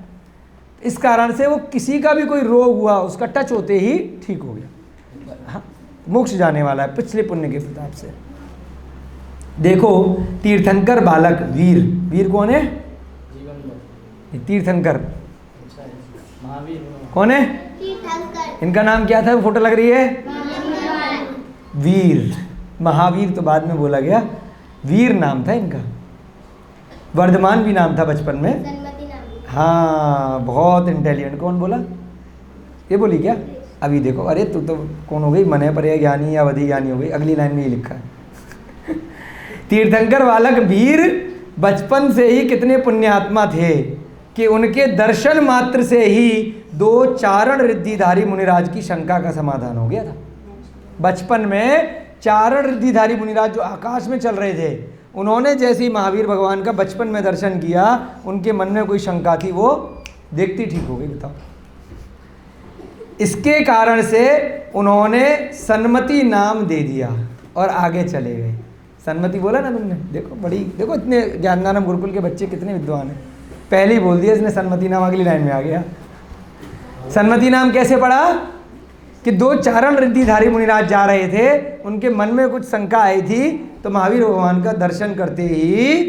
Speaker 1: इस कारण से वो किसी का भी कोई रोग हुआ उसका टच होते ही ठीक हो गया, हाँ, मोक्ष जाने वाला है पिछले पुण्य के प्रताप से। देखो तीर्थंकर बालक वीर, वीर कौन है? ये तीर्थंकर कौन है? इनका नाम क्या था? फोटो लग रही है वीर, महावीर तो बाद में बोला गया, वीर नाम था इनका। वर्धमान भी नाम था बचपन में। हाँ, बहुत इंटेलिजेंट। कौन बोला? ये बोली क्या? अभी देखो, अरे तू तो कौन हो गई, मन है पर ज्ञानी या वधि ज्ञानी हो गई। अगली लाइन में ये लिखा है तीर्थंकर बालक वीर बचपन से ही कितने पुण्यात्मा थे कि उनके दर्शन मात्र से ही 2 चारण रिद्धिधारी मुनिराज की शंका का समाधान हो गया था। बचपन में चारण रिद्धिधारी मुनिराज जो आकाश में चल रहे थे, उन्होंने जैसे ही महावीर भगवान का बचपन में दर्शन किया, उनके मन में कोई शंका थी वो देखती ठीक हो गई। बताओ, इसके कारण से उन्होंने सन्मति नाम दे दिया और आगे चले गए। सन्मति बोला ना तुमने, देखो बड़ी, देखो इतने ज्ञानदानम गुरुकुल के बच्चे कितने विद्वान हैं। पहले ही बोल दिया इसने सन्मति नाम, अगली लाइन में आ गया। सन्मति नाम कैसे पढ़ा कि 2 चारण रिद्धिधारी मुनिराज जा रहे थे, उनके मन में कुछ शंका आई थी, तो महावीर भगवान का दर्शन करते ही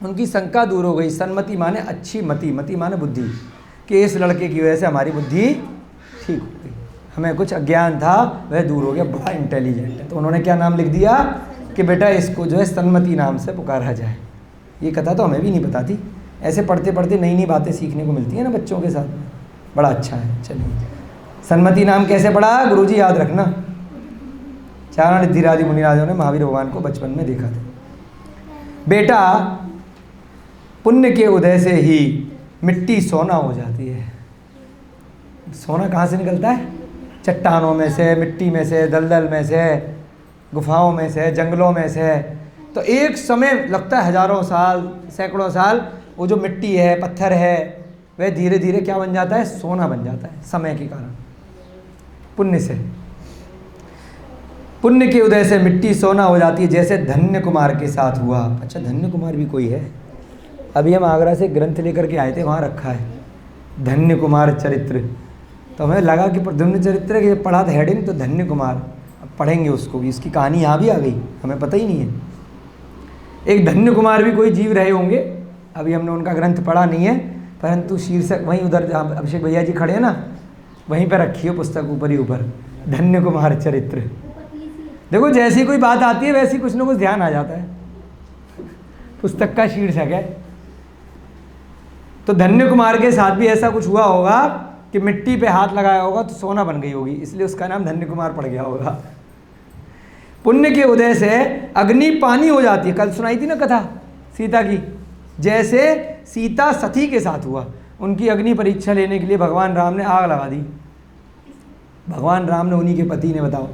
Speaker 1: उनकी शंका दूर हो गई। सन्मति माने अच्छी मति, मति माने बुद्धि, कि इस लड़के की वजह से हमारी बुद्धि ठीक हो गई, हमें कुछ अज्ञान था वह दूर हो गया, बड़ा इंटेलिजेंट है। तो उन्होंने क्या नाम लिख दिया कि बेटा इसको जो है सन्मति नाम से पुकारा जाए। ये कथा तो हमें भी नहीं पता थी, ऐसे पढ़ते पढ़ते नई नई बातें सीखने को मिलती है ना बच्चों के साथ में, बड़ा अच्छा है। चलिए, सन्मति नाम कैसे पढ़ा गुरुजी याद रखना। चारण रिद्धिराज मुनिराजों ने महावीर भगवान को बचपन में देखा था। बेटा पुण्य के उदय से ही मिट्टी सोना हो जाती है। सोना कहाँ से निकलता है? चट्टानों में से, मिट्टी में से, दलदल में से, गुफाओं में से, जंगलों में से। तो एक समय लगता है हजारों साल, सैकड़ों साल, वो जो मिट्टी है, पत्थर है, वह धीरे धीरे क्या बन जाता है? सोना बन जाता है समय के कारण, पुण्य से। पुण्य के उदय से मिट्टी सोना हो जाती है, जैसे धन्य कुमार के साथ हुआ। अच्छा, धन्य कुमार भी कोई है? अभी हम आगरा से ग्रंथ लेकर के आए थे, वहाँ रखा है धन्य कुमार चरित्र। तो हमें लगा कि प्रद्युम्न चरित्र के पढ़ा था हेडिंग, तो धन्य कुमार, अब पढ़ेंगे उसको भी। इसकी कहानी यहाँ भी आ गई, हमें पता ही नहीं है। एक धन्य कुमार भी कोई जीव रहे होंगे, अभी हमने उनका ग्रंथ पढ़ा नहीं है, परंतु शीर्षक वहीं उधर जहाँ अभिषेक भैया जी खड़े हैं ना, वहीं पर रखी हो पुस्तक, ऊपर ही ऊपर, धन्य कुमार चरित्र। देखो जैसी कोई बात आती है वैसी कुछ ना कुछ ध्यान आ जाता है, पुस्तक का शीर्षक है। तो धन्य कुमार के साथ भी ऐसा कुछ हुआ होगा कि मिट्टी पे हाथ लगाया होगा तो सोना बन गई होगी, इसलिए उसका नाम धन्य कुमार पड़ गया होगा। पुण्य के उदय से अग्नि पानी हो जाती है। कल सुनाई थी ना कथा सीता की, जैसे सीता सती के साथ हुआ, उनकी अग्नि परीक्षा लेने के लिए भगवान राम ने आग लगा दी। भगवान राम ने, उन्हीं के पति ने, बताओ,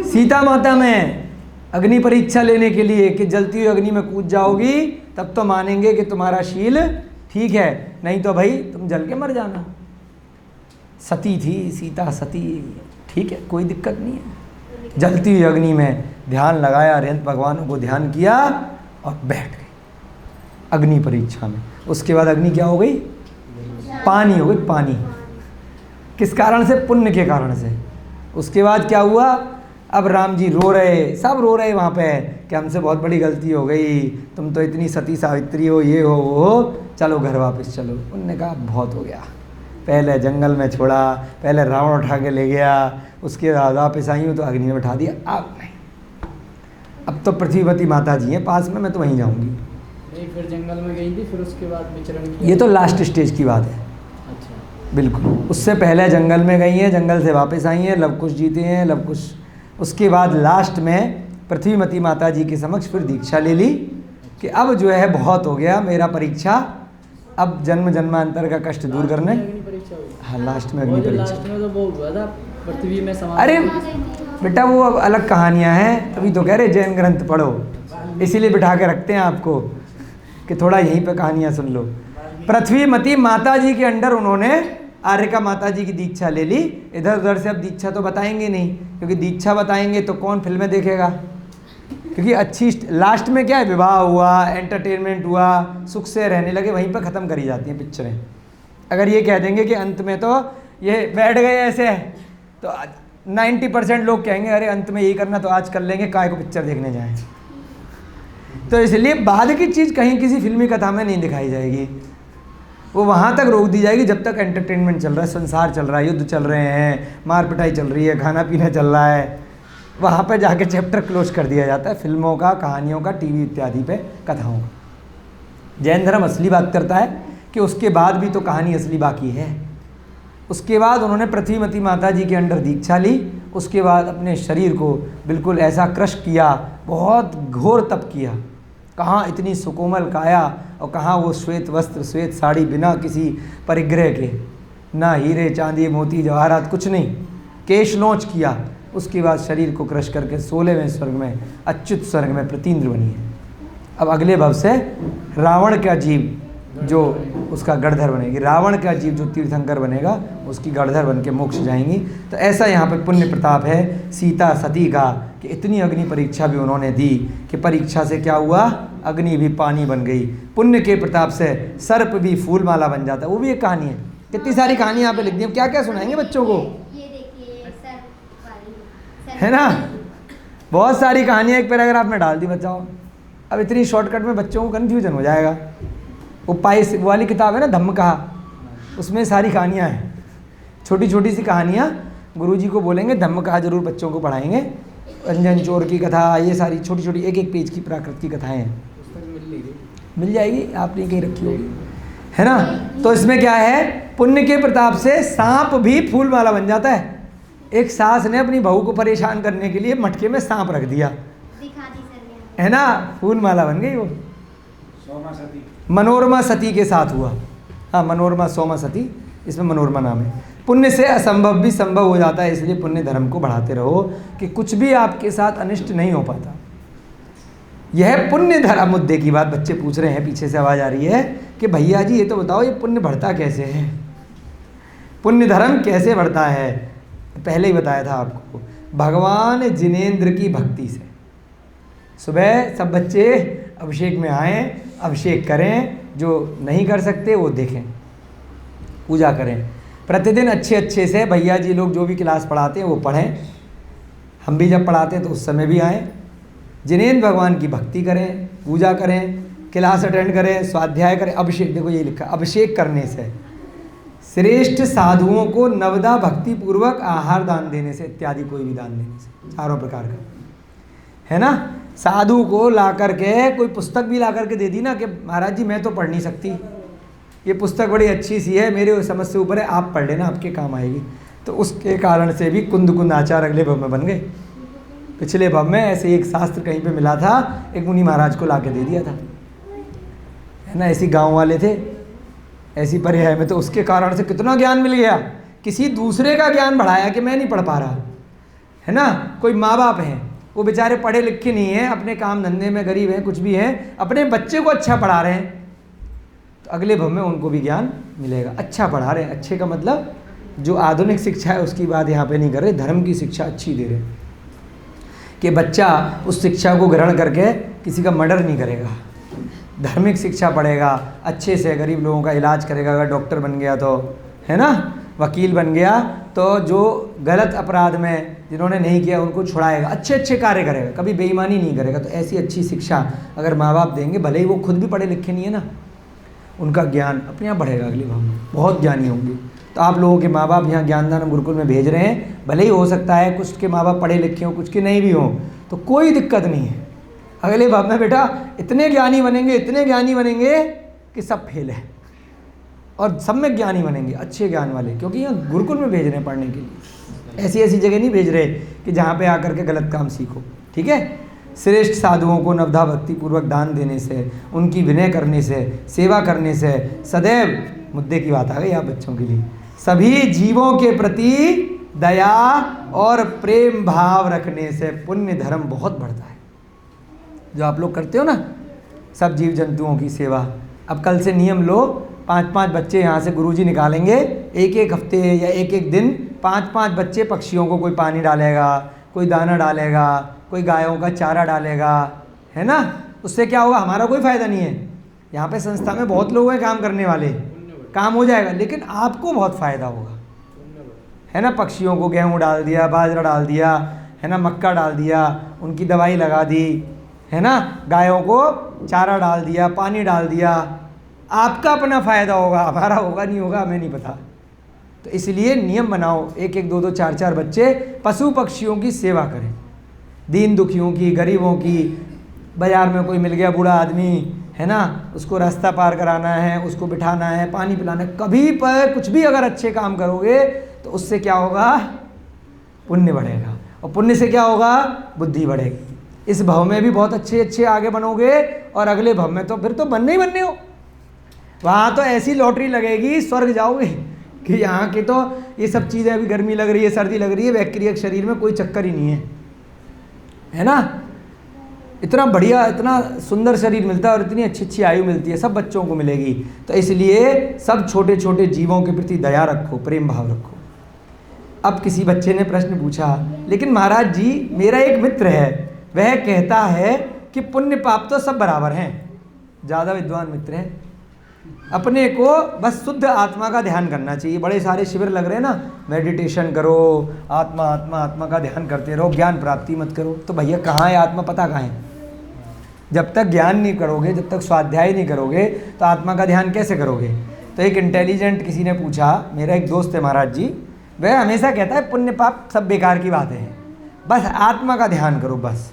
Speaker 1: सीता माता में अग्नि परीक्षा लेने के लिए कि जलती हुई अग्नि में कूद जाओगी तब तो मानेंगे कि तुम्हारा शील ठीक है, नहीं तो भाई तुम जल के मर जाना। सती थी सीता, सती, ठीक है, कोई दिक्कत नहीं है। जलती हुई अग्नि में ध्यान लगाया, अरिहंत भगवान को ध्यान किया और बैठ गई अग्नि परीक्षा में। उसके बाद अग्नि क्या हो गई? पानी हो गई, पानी। किस कारण से? पुण्य के कारण से। उसके बाद क्या हुआ? अब राम जी रो रहे, सब रो रहे वहाँ पे कि हमसे बहुत बड़ी गलती हो गई, तुम तो इतनी सती सावित्री हो, ये हो वो हो, चलो घर वापस चलो। उनने कहा बहुत हो गया, पहले जंगल में छोड़ा, पहले रावण उठा के ले गया, उसके बाद वापस आई हूँ तो अग्नि में बैठा दिया, अब नहीं, अब तो पृथ्वीवती माता जी हैं पास में, मैं तो वहीं जाऊँगी।
Speaker 3: नहीं, फिर जंगल में गई थी, फिर उसके बाद विचरण किया।
Speaker 1: ये तो लास्ट स्टेज की बात है।
Speaker 3: अच्छा।
Speaker 1: बिल्कुल, उससे पहले जंगल में गई हैं, जंगल से वापस आई हैं, लव कुश जीते हैं, लव कुश। उसके बाद लास्ट में पृथ्वीमती माता जी के समक्ष फिर दीक्षा ले ली कि अब जो है बहुत हो गया मेरा परीक्षा, अब जन्म जन्मांतर का कष्ट दूर करने।
Speaker 3: अग्नि परीक्षा हुई।
Speaker 1: हाँ, लास्ट में
Speaker 3: वो
Speaker 1: अग्नि
Speaker 3: जो
Speaker 1: परीक्षा।
Speaker 3: लास्ट में तो वो हुआ था, पृथ्वी में समा।
Speaker 1: अरे बेटा वो अब अलग कहानियाँ हैं, तभी तो कह रहे जैन ग्रंथ पढ़ो, इसीलिए बिठा के रखते हैं आपको कि थोड़ा यहीं पे कहानियाँ सुन लो। पृथ्वीमती माता जी के अंडर उन्होंने आर्यका माता जी की दीक्षा ले ली। इधर उधर से अब दीक्षा तो बताएंगे नहीं, क्योंकि दीक्षा बताएंगे तो कौन फिल्में देखेगा, क्योंकि अच्छी लास्ट में क्या है, विवाह हुआ, एंटरटेनमेंट हुआ, सुख से रहने लगे, वहीं पर ख़त्म करी जाती हैं पिक्चरें। अगर ये कह देंगे कि अंत में तो ये बैठ गए ऐसे, तो 90% लोग कहेंगे अरे अंत में यही करना तो आज कर लेंगे, काय को पिक्चर देखने जाएं। तो इसलिए बाद की चीज़ कहीं किसी फिल्मी कथा में नहीं दिखाई जाएगी, वो वहाँ तक रोक दी जाएगी जब तक एंटरटेनमेंट चल रहा है, संसार चल रहा है, युद्ध चल रहे हैं, मार पिटाई चल रही है, खाना पीना चल रहा है, वहाँ पर जाके चैप्टर क्लोज कर दिया जाता है फिल्मों का, कहानियों का, टीवी इत्यादि पे, कथाओं का। जैन धर्म असली बात करता है कि उसके बाद भी तो कहानी असली बाकी है। उसके बाद उन्होंने पृथ्वीमती माता जी के अंडर दीक्षा ली, उसके बाद अपने शरीर को बिल्कुल ऐसा क्रश किया, बहुत घोर तप किया। कहाँ इतनी सुकोमल काया और कहाँ वो श्वेत वस्त्र, श्वेत साड़ी, बिना किसी परिग्रह के, ना हीरे चांदी मोती जवाहरात, कुछ नहीं, केश लॉन्च किया। उसके बाद शरीर को क्रश करके 16वें स्वर्ग में, अच्युत स्वर्ग में प्रतिन्द्र बनी है। अब अगले भव से रावण का जीव जो उसका गढ़धर बनेगी, रावण का जीव जो तीर्थंकर बनेगा उसकी गढ़धर बन के मोक्ष जाएंगी। तो ऐसा यहाँ पे पुण्य प्रताप है सीता सती का कि इतनी अग्नि परीक्षा भी उन्होंने दी कि परीक्षा से क्या हुआ, अग्नि भी पानी बन गई। पुण्य के प्रताप से सर्प भी फूल माला बन जाता है, वो भी एक कहानी है। कितनी सारी कहानी यहाँ पे लिख दी, हम क्या क्या सुनाएंगे बच्चों को, है ना। बहुत सारी कहानियाँ एक पैराग्राफ में डाल दी बच्चों। अब इतनी शॉर्टकट में बच्चों को कन्फ्यूजन हो जाएगा। वो पाइस वाली किताब है ना, धम्म कहा, उसमें सारी कहानियाँ हैं, छोटी छोटी सी कहानियाँ। गुरुजी को बोलेंगे धम्म कहा जरूर बच्चों को पढ़ाएंगे। अंजन चोर की कथा, ये सारी छोटी छोटी एक एक पेज की प्राकृत की कथाएँ हैं, मिल जाएगी, आपने कहीं रखी होगी, है ना। तो इसमें क्या है, पुण्य के प्रताप से सांप भी फूल माला बन जाता है। एक सास ने अपनी बहू को परेशान करने के लिए मटके में सांप रख दिया, है ना, फूल माला बन गई। वो मनोरमा सती के साथ हुआ। हाँ, मनोरमा सोमा सती, इसमें मनोरमा नाम है। पुण्य से असंभव भी संभव हो जाता है, इसलिए पुण्य धर्म को बढ़ाते रहो कि कुछ भी आपके साथ अनिष्ट नहीं हो पाता। यह पुण्य धर्म मुद्दे की बात बच्चे पूछ रहे हैं, पीछे से आवाज़ आ रही है कि भैया जी ये तो बताओ ये पुण्य बढ़ता कैसे है, पुण्य धर्म कैसे बढ़ता है। पहले ही बताया था आपको, भगवान जिनेंद्र की भक्ति से। सुबह सब बच्चे अभिषेक में आएँ, अभिषेक करें, जो नहीं कर सकते वो देखें, पूजा करें। प्रतिदिन अच्छे अच्छे से भैया जी लोग जो भी क्लास पढ़ाते हैं वो पढ़ें, हम भी जब पढ़ाते हैं तो उस समय भी आएँ। जिनेंद्र भगवान की भक्ति करें, पूजा करें, क्लास अटेंड करें, स्वाध्याय करें। अभिषेक, देखो ये लिखा, अभिषेक करने से, श्रेष्ठ साधुओं को नवदा भक्ति पूर्वक आहार दान देने से, इत्यादि कोई भी दान देने से, चारों प्रकार का, है ना। साधु को ला करके कोई पुस्तक भी ला करके दे दी ना कि महाराज जी मैं तो पढ़ नहीं सकती, ये पुस्तक बड़ी अच्छी सी है, मेरे समझ से ऊपर है, आप पढ़ लेना, आपके काम आएगी। तो उसके कारण से भी कुंद कुंद आचार अगले भव में बन गए। पिछले भव में ऐसे एक शास्त्र कहीं पे मिला था, एक मुनि महाराज को ला के दे दिया था, है ना। ऐसी गाँव वाले थे, ऐसी पर्याय में, तो उसके कारण से कितना ज्ञान मिल गया। किसी दूसरे का ज्ञान बढ़ाया कि मैं नहीं पढ़ पा रहा, है ना। कोई माँ बाप हैं, वो बेचारे पढ़े लिखे नहीं हैं, अपने काम धंधे में गरीब हैं, कुछ भी हैं, अपने बच्चे को अच्छा पढ़ा रहे हैं, तो अगले भव में उनको भी ज्ञान मिलेगा। अच्छा पढ़ा रहे हैं, अच्छे का मतलब जो आधुनिक शिक्षा है उसकी बात यहाँ पे नहीं कर रहे, धर्म की शिक्षा अच्छी दे रहे कि बच्चा उस शिक्षा को ग्रहण करके किसी का मर्डर नहीं करेगा, धार्मिक शिक्षा पढ़ेगा, अच्छे से गरीब लोगों का इलाज करेगा। अगर डॉक्टर बन गया तो, है ना, वकील बन गया तो जो गलत अपराध में जिन्होंने नहीं किया उनको छुड़ाएगा, अच्छे अच्छे कार्य करेगा, कभी बेईमानी नहीं करेगा। तो ऐसी अच्छी शिक्षा अगर माँ बाप देंगे, भले ही वो खुद भी पढ़े लिखे नहीं है ना, उनका ज्ञान अपने आप बढ़ेगा, अगले भाव में बहुत ज्ञानी होंगे। तो आप लोगों के माँ बाप यहाँ ज्ञानदान गुरुकुल में भेज रहे हैं, भले ही हो सकता है कुछ के माँ बाप पढ़े लिखे हों, कुछ के नहीं भी हों, तो कोई दिक्कत नहीं है, अगले भाव में बेटा इतने ज्ञानी बनेंगे कि सब फेल है, और सब में ज्ञानी बनेंगे, अच्छे ज्ञान वाले, क्योंकि यहाँ गुरुकुल में भेज रहे हैं पढ़ने के लिए, ऐसी ऐसी जगह नहीं भेज रहे कि जहाँ पे आकर के गलत काम सीखो। ठीक है। श्रेष्ठ साधुओं को नवधा भक्ति पूर्वक दान देने से, उनकी विनय करने से, सेवा करने से, सदैव, मुद्दे की बात आ गई आप बच्चों के लिए, सभी जीवों के प्रति दया और प्रेम भाव रखने से पुण्य धर्म बहुत बढ़ता है। जो आप लोग करते हो ना सब जीव जंतुओं की सेवा, अब कल से नियम लो, 5-5 बच्चे यहाँ से गुरुजी निकालेंगे, एक हफ्ते या एक दिन 5-5 बच्चे पक्षियों को, कोई पानी डालेगा, कोई दाना डालेगा, कोई गायों का चारा डालेगा, है ना। उससे क्या होगा, हमारा कोई फ़ायदा नहीं है, यहाँ पे संस्था में बहुत लोग हैं काम करने वाले, काम हो जाएगा, लेकिन आपको बहुत फ़ायदा होगा, है ना। पक्षियों को गेहूँ डाल दिया, बाजरा डाल दिया, है ना, मक्का डाल दिया, उनकी दवाई लगा दी, है ना, गायों को चारा डाल दिया, पानी डाल दिया, आपका अपना फ़ायदा होगा, हमारा होगा नहीं होगा हमें नहीं पता। तो इसलिए नियम बनाओ, 1-1, 2-2, 4-4 बच्चे पशु पक्षियों की सेवा करें, दीन दुखियों की, गरीबों की, बाज़ार में कोई मिल गया बूढ़ा आदमी, है ना, उसको रास्ता पार कराना है, उसको बिठाना है, पानी पिलाना है, कभी पर कुछ भी अगर अच्छे काम करोगे तो उससे क्या होगा, पुण्य बढ़ेगा, और पुण्य से क्या होगा, बुद्धि बढ़ेगी। इस भव में भी बहुत अच्छे आगे बनोगे, और अगले भव में तो फिर तो बनने ही बनने हो, वहाँ तो ऐसी लॉटरी लगेगी, स्वर्ग जाओगे कि यहाँ की तो ये सब चीज़ें, अभी गर्मी लग रही है, सर्दी लग रही है, बैक्टीरिया के शरीर में कोई चक्कर ही नहीं है ना। इतना बढ़िया, इतना सुंदर शरीर मिलता है, और इतनी अच्छी आयु मिलती है, सब बच्चों को मिलेगी। तो इसलिए सब छोटे छोटे जीवों के प्रति दया रखो, प्रेम भाव रखो। अब किसी बच्चे ने प्रश्न पूछा, लेकिन महाराज जी मेरा एक मित्र है, वह कहता है कि पुण्य पाप तो सब बराबर हैं, ज़्यादा विद्वान मित्र हैं, अपने को बस शुद्ध आत्मा का ध्यान करना चाहिए। बड़े सारे शिविर लग रहे हैं ना, मेडिटेशन करो, आत्मा आत्मा आत्मा का ध्यान करते रहो, ज्ञान प्राप्ति मत करो। तो भैया कहाँ है आत्मा, पता कहाँ है? जब तक ज्ञान नहीं करोगे, जब तक स्वाध्याय नहीं करोगे, तो आत्मा का ध्यान कैसे करोगे? तो एक इंटेलिजेंट किसी ने पूछा, मेरा एक दोस्त है महाराज जी, वह हमेशा कहता है पुण्य पाप सब बेकार की बातें हैं, बस आत्मा का ध्यान करो बस।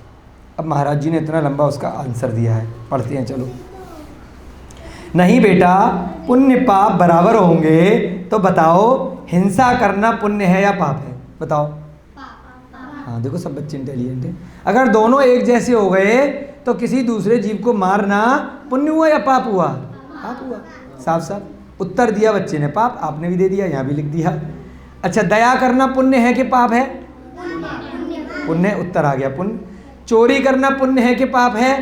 Speaker 1: अब महाराज जी ने इतना लंबा उसका आंसर दिया है, पढ़ते हैं चलो। नहीं बेटा, पुण्य पाप बराबर होंगे तो बताओ हिंसा करना पुण्य है या पाप है? बताओ। हाँ देखो सब बच्चे इंटेलिजेंट हैं। अगर दोनों एक जैसे हो गए तो किसी दूसरे जीव को मारना पुण्य हुआ या पाप हुआ? पाप हुआ। साफ साफ उत्तर दिया बच्चे ने, पाप। आपने भी दे दिया, यहाँ भी लिख दिया। अच्छा, दया करना पुण्य है कि पाप है? पुण्य। उत्तर आ गया पुण्य। चोरी करना पुण्य है कि पाप है?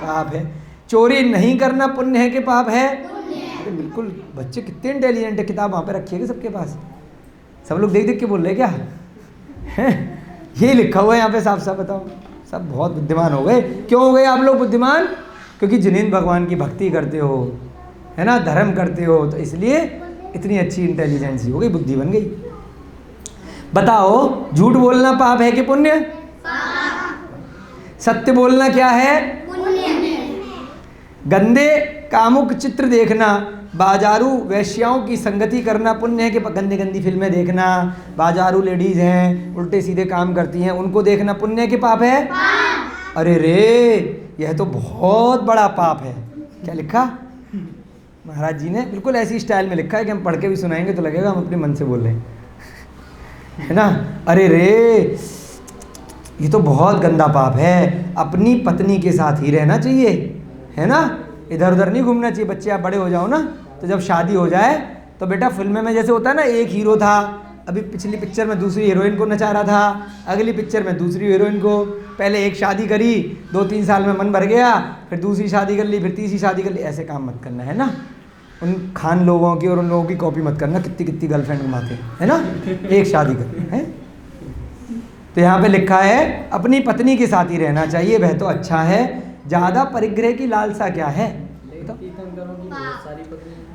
Speaker 1: पाप है। चोरी नहीं करना पुण्य है कि पाप है? अरे बिल्कुल, बच्चे कितने इंटेलिजेंट है। किताब वहाँ पे रखी है सबके पास, सब लोग देख देख के बोल रहे क्या है? ये लिखा हुआ है यहाँ पे साफ साफ, बताओ। सब बहुत बुद्धिमान हो गए। क्यों हो गए आप लोग बुद्धिमान? क्योंकि जिनेंद्र भगवान की भक्ति करते हो, है ना, धर्म करते हो, तो इसलिए इतनी अच्छी इंटेलिजेंसी हो गई, बुद्धि बन गई। बताओ, झूठ बोलना पाप है कि पुण्य? सत्य बोलना क्या है? गंदे कामुक चित्र देखना, बाजारू वैश्याओं की संगति करना पुण्य है कि? गंदी गंदी फिल्में देखना, बाजारू लेडीज़ हैं, उल्टे सीधे काम करती हैं, उनको देखना पुण्य है कि पाप है? अरे रे, यह तो बहुत बड़ा पाप है। क्या लिखा महाराज जी ने? बिल्कुल ऐसी स्टाइल में लिखा है कि हम पढ़ के भी सुनाएंगे तो लगेगा हम अपने मन से बोल रहे हैं, है ना। अरे रे, ये तो बहुत गंदा पाप है। अपनी पत्नी के साथ ही रहना चाहिए, है ना, इधर उधर नहीं घूमना चाहिए। बच्चे आप बड़े हो जाओ ना, तो जब शादी हो जाए तो बेटा फिल्म में जैसे होता है ना, एक हीरो था, अभी पिछली पिक्चर में दूसरी हीरोइन को नचा रहा था, अगली पिक्चर में दूसरी हीरोइन को। पहले एक शादी करी, 2-3 साल में मन भर गया, फिर दूसरी शादी कर ली, फिर तीसरी शादी कर ली। ऐसे काम मत करना, है ना। उन खान लोगों की और उन लोगों की कॉपी मत करना, कितनी कितनी गर्लफ्रेंड घुमाते हैं, है ना, एक शादी कर, है। तो यहाँ पे लिखा है अपनी पत्नी के साथ ही रहना चाहिए, वह तो अच्छा है। ज़्यादा परिग्रह की लालसा क्या है?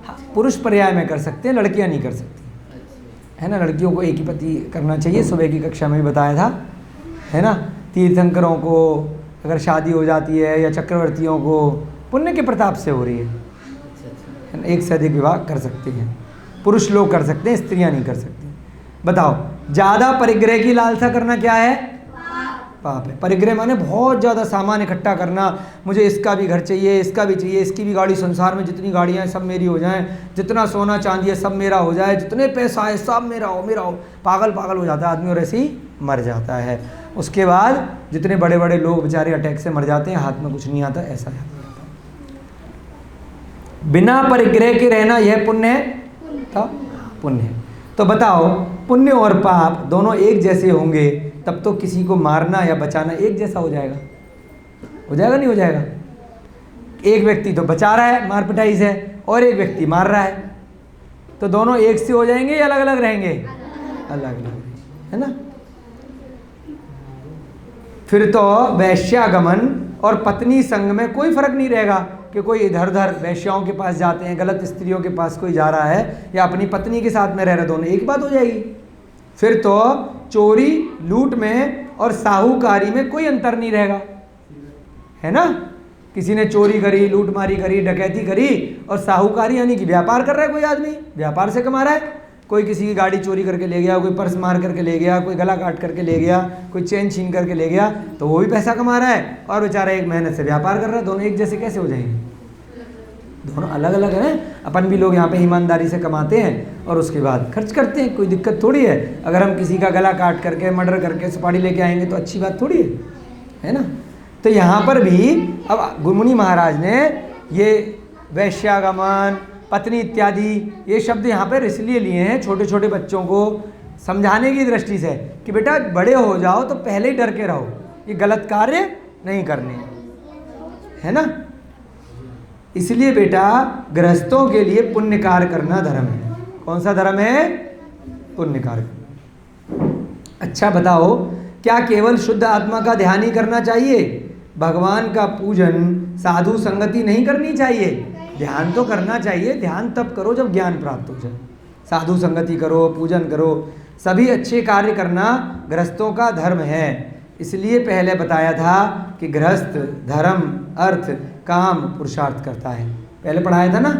Speaker 1: हाँ, पुरुष पर्याय में कर सकते हैं, लड़कियाँ नहीं कर सकती, है ना। लड़कियों को एक ही पति करना चाहिए, सुबह की कक्षा में भी बताया था, है ना। तीर्थंकरों को अगर शादी हो जाती है, या चक्रवर्तियों को, पुण्य के प्रताप से हो रही है ना, एक से अधिक विवाह कर सकते हैं, पुरुष लोग कर सकते हैं, स्त्रियाँ नहीं कर सकती। बताओ, ज़्यादा परिग्रह की लालसा करना क्या है? पाप है। परिग्रह माने बहुत ज़्यादा सामान इकट्ठा करना, मुझे इसका भी घर चाहिए, इसका भी चाहिए, इसकी भी गाड़ी, संसार में जितनी गाड़ियाँ हैं सब मेरी हो जाएं, जितना सोना चांदी है सब मेरा हो जाए, जितने पैसा है सब मेरा हो, मेरा हो। पागल पागल हो जाता है आदमी और ऐसे ही मर जाता है। उसके बाद जितने बड़े बड़े लोग बेचारे अटैक से मर जाते हैं, हाथ में कुछ नहीं आता, ऐसा है। बिना परिग्रह के रहना यह पुण्य है, तो पुण्य है। तो बताओ, पुण्य और पाप दोनों एक जैसे होंगे तब तो किसी को मारना या बचाना एक जैसा हो जाएगा। हो जाएगा नहीं हो जाएगा? एक व्यक्ति तो बचा रहा है मार पिटाई से और एक व्यक्ति मार रहा है, तो दोनों एक से हो जाएंगे या अलग अलग रहेंगे? अलग अलग, है ना। फिर तो वैश्यागमन और पत्नी संग में कोई फर्क नहीं रहेगा कि कोई इधर उधर वैश्याओं के पास जाते हैं, गलत स्त्रियों के पास कोई जा रहा है या अपनी पत्नी के साथ में रह रहे, दोनों एक बात हो जाएगी। फिर तो चोरी लूट में और साहूकारी में कोई अंतर नहीं रहेगा, है ना। किसी ने चोरी करी, लूटमारी करी, डकैती करी और साहूकारी यानी कि व्यापार कर रहा है, कोई आदमी व्यापार से कमा रहा है। कोई किसी की गाड़ी चोरी करके ले गया, कोई पर्स मार करके ले गया, कोई गला काट करके ले गया, कोई चेन छीन करके ले गया, तो वो भी पैसा कमा रहा है और बेचारा एक मेहनत से व्यापार कर रहा है। दोनों एक जैसे कैसे हो जाएंगे? दोनों अलग अलग हैं। अपन भी लोग यहाँ पे ईमानदारी से कमाते हैं और उसके बाद खर्च करते हैं, कोई दिक्कत थोड़ी है। अगर हम किसी का गला काट करके, मर्डर करके सुपारी लेके आएंगे तो अच्छी बात थोड़ी है ना। तो यहाँ पर भी अब मुनि महाराज ने ये वैश्यागमन, पत्नी इत्यादि ये शब्द यहाँ पर इसलिए लिए हैं छोटे छोटे बच्चों को समझाने की दृष्टि से कि बेटा बड़े हो जाओ तो पहले ही डर के रहो, ये गलत कार्य नहीं करने, है ना। इसलिए बेटा गृहस्थों के लिए पुण्य कार्य करना धर्म है। कौन सा धर्म है? पुण्य कार्य। अच्छा बताओ, क्या केवल शुद्ध आत्मा का ध्यान ही करना चाहिए? भगवान का पूजन, साधु संगति नहीं करनी चाहिए? ध्यान तो करना चाहिए, ध्यान तब करो जब ज्ञान प्राप्त हो जाए। साधु संगति करो, पूजन करो, सभी अच्छे कार्य करना गृहस्थों का धर्म है। इसलिए पहले बताया था कि गृहस्थ धर्म, अर्थ, काम, पुरुषार्थ करता है। पहले पढ़ाया था ना,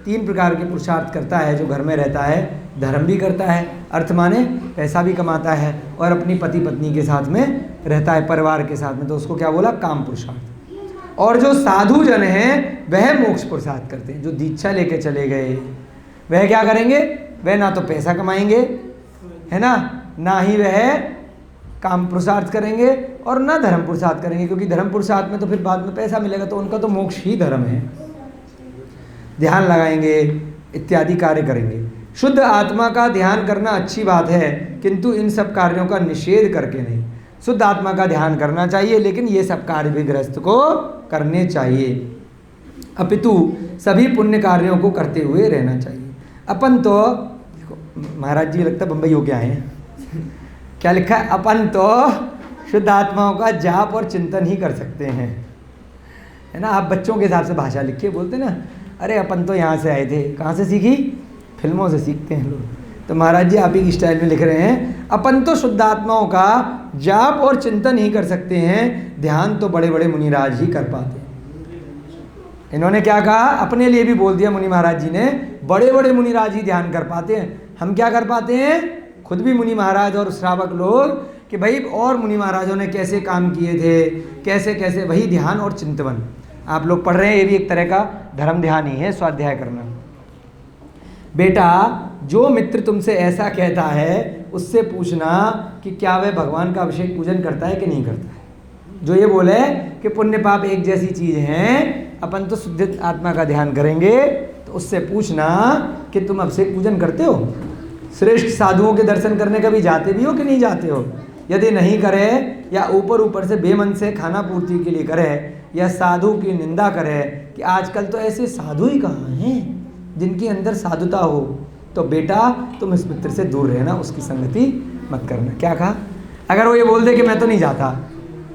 Speaker 1: 3 प्रकार के पुरुषार्थ करता है जो घर में रहता है। धर्म भी करता है, अर्थ माने पैसा भी कमाता है और अपनी पति पत्नी के साथ में रहता है, परिवार के साथ में, तो उसको क्या बोला? काम पुरुषार्थ। और जो साधु जन हैं वह मोक्ष पुरुषार्थ करते हैं। जो दीक्षा लेके चले गए वह क्या करेंगे? वह ना तो पैसा कमाएंगे, है ना ही वह काम पुरुषार्थ करेंगे और ना धर्म पुरुषार्थ करेंगे, क्योंकि धर्म पुरुषार्थ में तो फिर बाद में पैसा मिलेगा, तो उनका तो मोक्ष ही धर्म है। ध्यान लगाएंगे इत्यादि कार्य करेंगे। शुद्ध आत्मा का ध्यान करना अच्छी बात है, किंतु इन सब कार्यों का निषेध करके नहीं। शुद्ध आत्मा का ध्यान करना चाहिए, लेकिन ये सब कार्य भी गृहस्थ को करने चाहिए, अपितु सभी पुण्य कार्यों को करते हुए रहना चाहिए। अपन तो देखो, महाराज जी लगता बम्बई हो के आए हैं। क्या लिखा है? अपन तो शुद्ध आत्माओं का जाप और चिंतन ही कर सकते हैं, है ना। आप बच्चों के हिसाब से भाषा लिखिए, बोलते ना, अरे अपन तो यहाँ से आए थे। कहाँ से सीखी? फिल्मों से सीखते हैं लोग। तो महाराज जी आप ही की स्टाइल में लिख रहे हैं, अपन तो शुद्ध आत्माओं का जाप और चिंतन ही कर सकते हैं, ध्यान तो बड़े बड़े मुनिराज ही कर पाते हैं। इन्होंने क्या कहा? अपने लिए भी बोल दिया मुनि महाराज जी ने, बड़े बड़े मुनिराज ही ध्यान कर पाते हैं। हम क्या कर पाते हैं? खुद भी मुनि महाराज और श्रावक लोग, कि भाई और मुनि महाराजों ने कैसे काम किए थे, कैसे कैसे, वही ध्यान और चिंतन आप लोग पढ़ रहे हैं। ये भी एक तरह का धर्म ध्यान ही है, स्वाध्याय करना। बेटा जो मित्र तुमसे ऐसा कहता है उससे पूछना कि क्या वह भगवान का अभिषेक पूजन करता है कि नहीं करता है। जो ये बोले कि पुण्य पाप एक जैसी चीज़ हैं, अपन तो शुद्ध आत्मा का ध्यान करेंगे, तो उससे पूछना कि तुम अभिषेक पूजन करते हो? श्रेष्ठ साधुओं के दर्शन करने कभी जाते भी हो कि नहीं जाते हो? यदि नहीं करे या ऊपर ऊपर से बेमन से खाना पूर्ति के लिए करे या साधु की निंदा करे, कि आजकल तो ऐसे साधु ही कहाँ हैं जिनके अंदर साधुता हो, तो बेटा तुम इस मित्र से दूर रहना, उसकी संगति मत करना। क्या कहा? अगर वो ये बोल दे कि मैं तो नहीं जाता,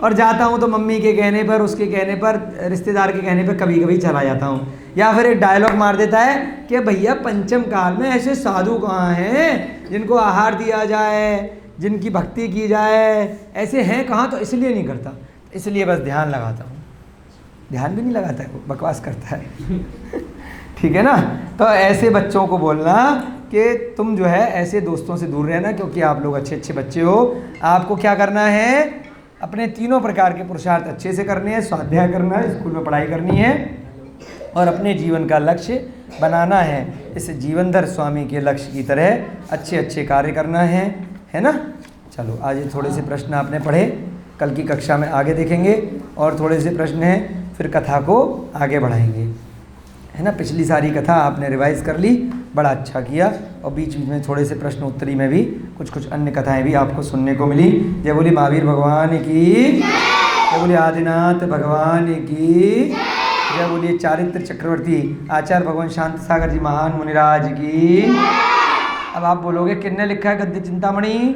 Speaker 1: और जाता हूँ तो मम्मी के कहने पर, उसके कहने पर, रिश्तेदार के कहने पर कभी कभी चला जाता हूँ, या फिर एक डायलॉग मार देता है कि भैया पंचम काल में ऐसे साधु कहाँ हैं जिनको आहार दिया जाए, जिनकी भक्ति की जाए, ऐसे हैं कहाँ, तो इसलिए नहीं करता। इसलिए बस ध्यान लगाता हूँ। ध्यान भी नहीं लगाता है, वो बकवास करता है। ठीक है ना। तो ऐसे बच्चों को बोलना कि तुम जो है ऐसे दोस्तों से दूर रहना, क्योंकि आप लोग अच्छे अच्छे बच्चे हो। आपको क्या करना है? अपने तीनों प्रकार के पुरुषार्थ अच्छे से करने हैं, स्वाध्याय करना है, स्कूल में पढ़ाई करनी है और अपने जीवन का लक्ष्य बनाना है। इस जीवनधर स्वामी के लक्ष्य की तरह अच्छे अच्छे कार्य करना है ना। चलो आज ये थोड़े से प्रश्न आपने पढ़े, कल की कक्षा में आगे देखेंगे और थोड़े से प्रश्न हैं, फिर कथा को आगे बढ़ाएंगे, है ना। पिछली सारी कथा आपने रिवाइज कर ली, बड़ा अच्छा किया, और बीच बीच में थोड़े से प्रश्न उत्तरी में भी कुछ अन्य कथाएं भी आपको सुनने को मिली। जय बोली महावीर भगवान की, जय बोली आदिनाथ भगवान की, जय बोलिए चारित्र चक्रवर्ती आचार्य भगवान शांत सागर जी महान मुनिराज की। अब आप बोलोगे किसने लिखा है गद्य चिंतामणि?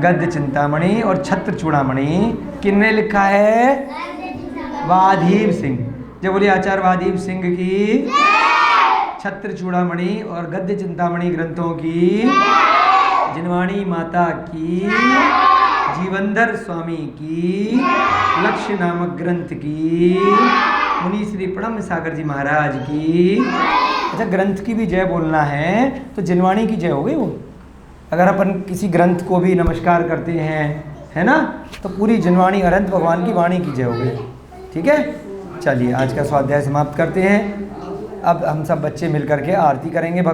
Speaker 1: गद्य चिंतामणि और छत्र चूड़ामणि किसने लिखा है? वाधीव सिंह। जब बोलिए आचार्य वाधीव सिंह की, छत्र चूड़ामणि और गद्य चिंतामणि ग्रंथों की, जिनवाणी माता की, जीवनधर स्वामी की, लक्ष्य नामक ग्रंथ की, मुनि श्री प्रणम सागर जी महाराज की। अच्छा, ग्रंथ की भी जय बोलना है तो जिनवाणी की जय हो गई वो। अगर अपन किसी ग्रंथ को भी नमस्कार करते हैं, है ना, तो पूरी जिनवाणी अनंत भगवान की वाणी की जय हो गई। ठीक है, चलिए आज का स्वाध्याय समाप्त करते हैं। अब हम सब बच्चे मिलकर के आरती करेंगे।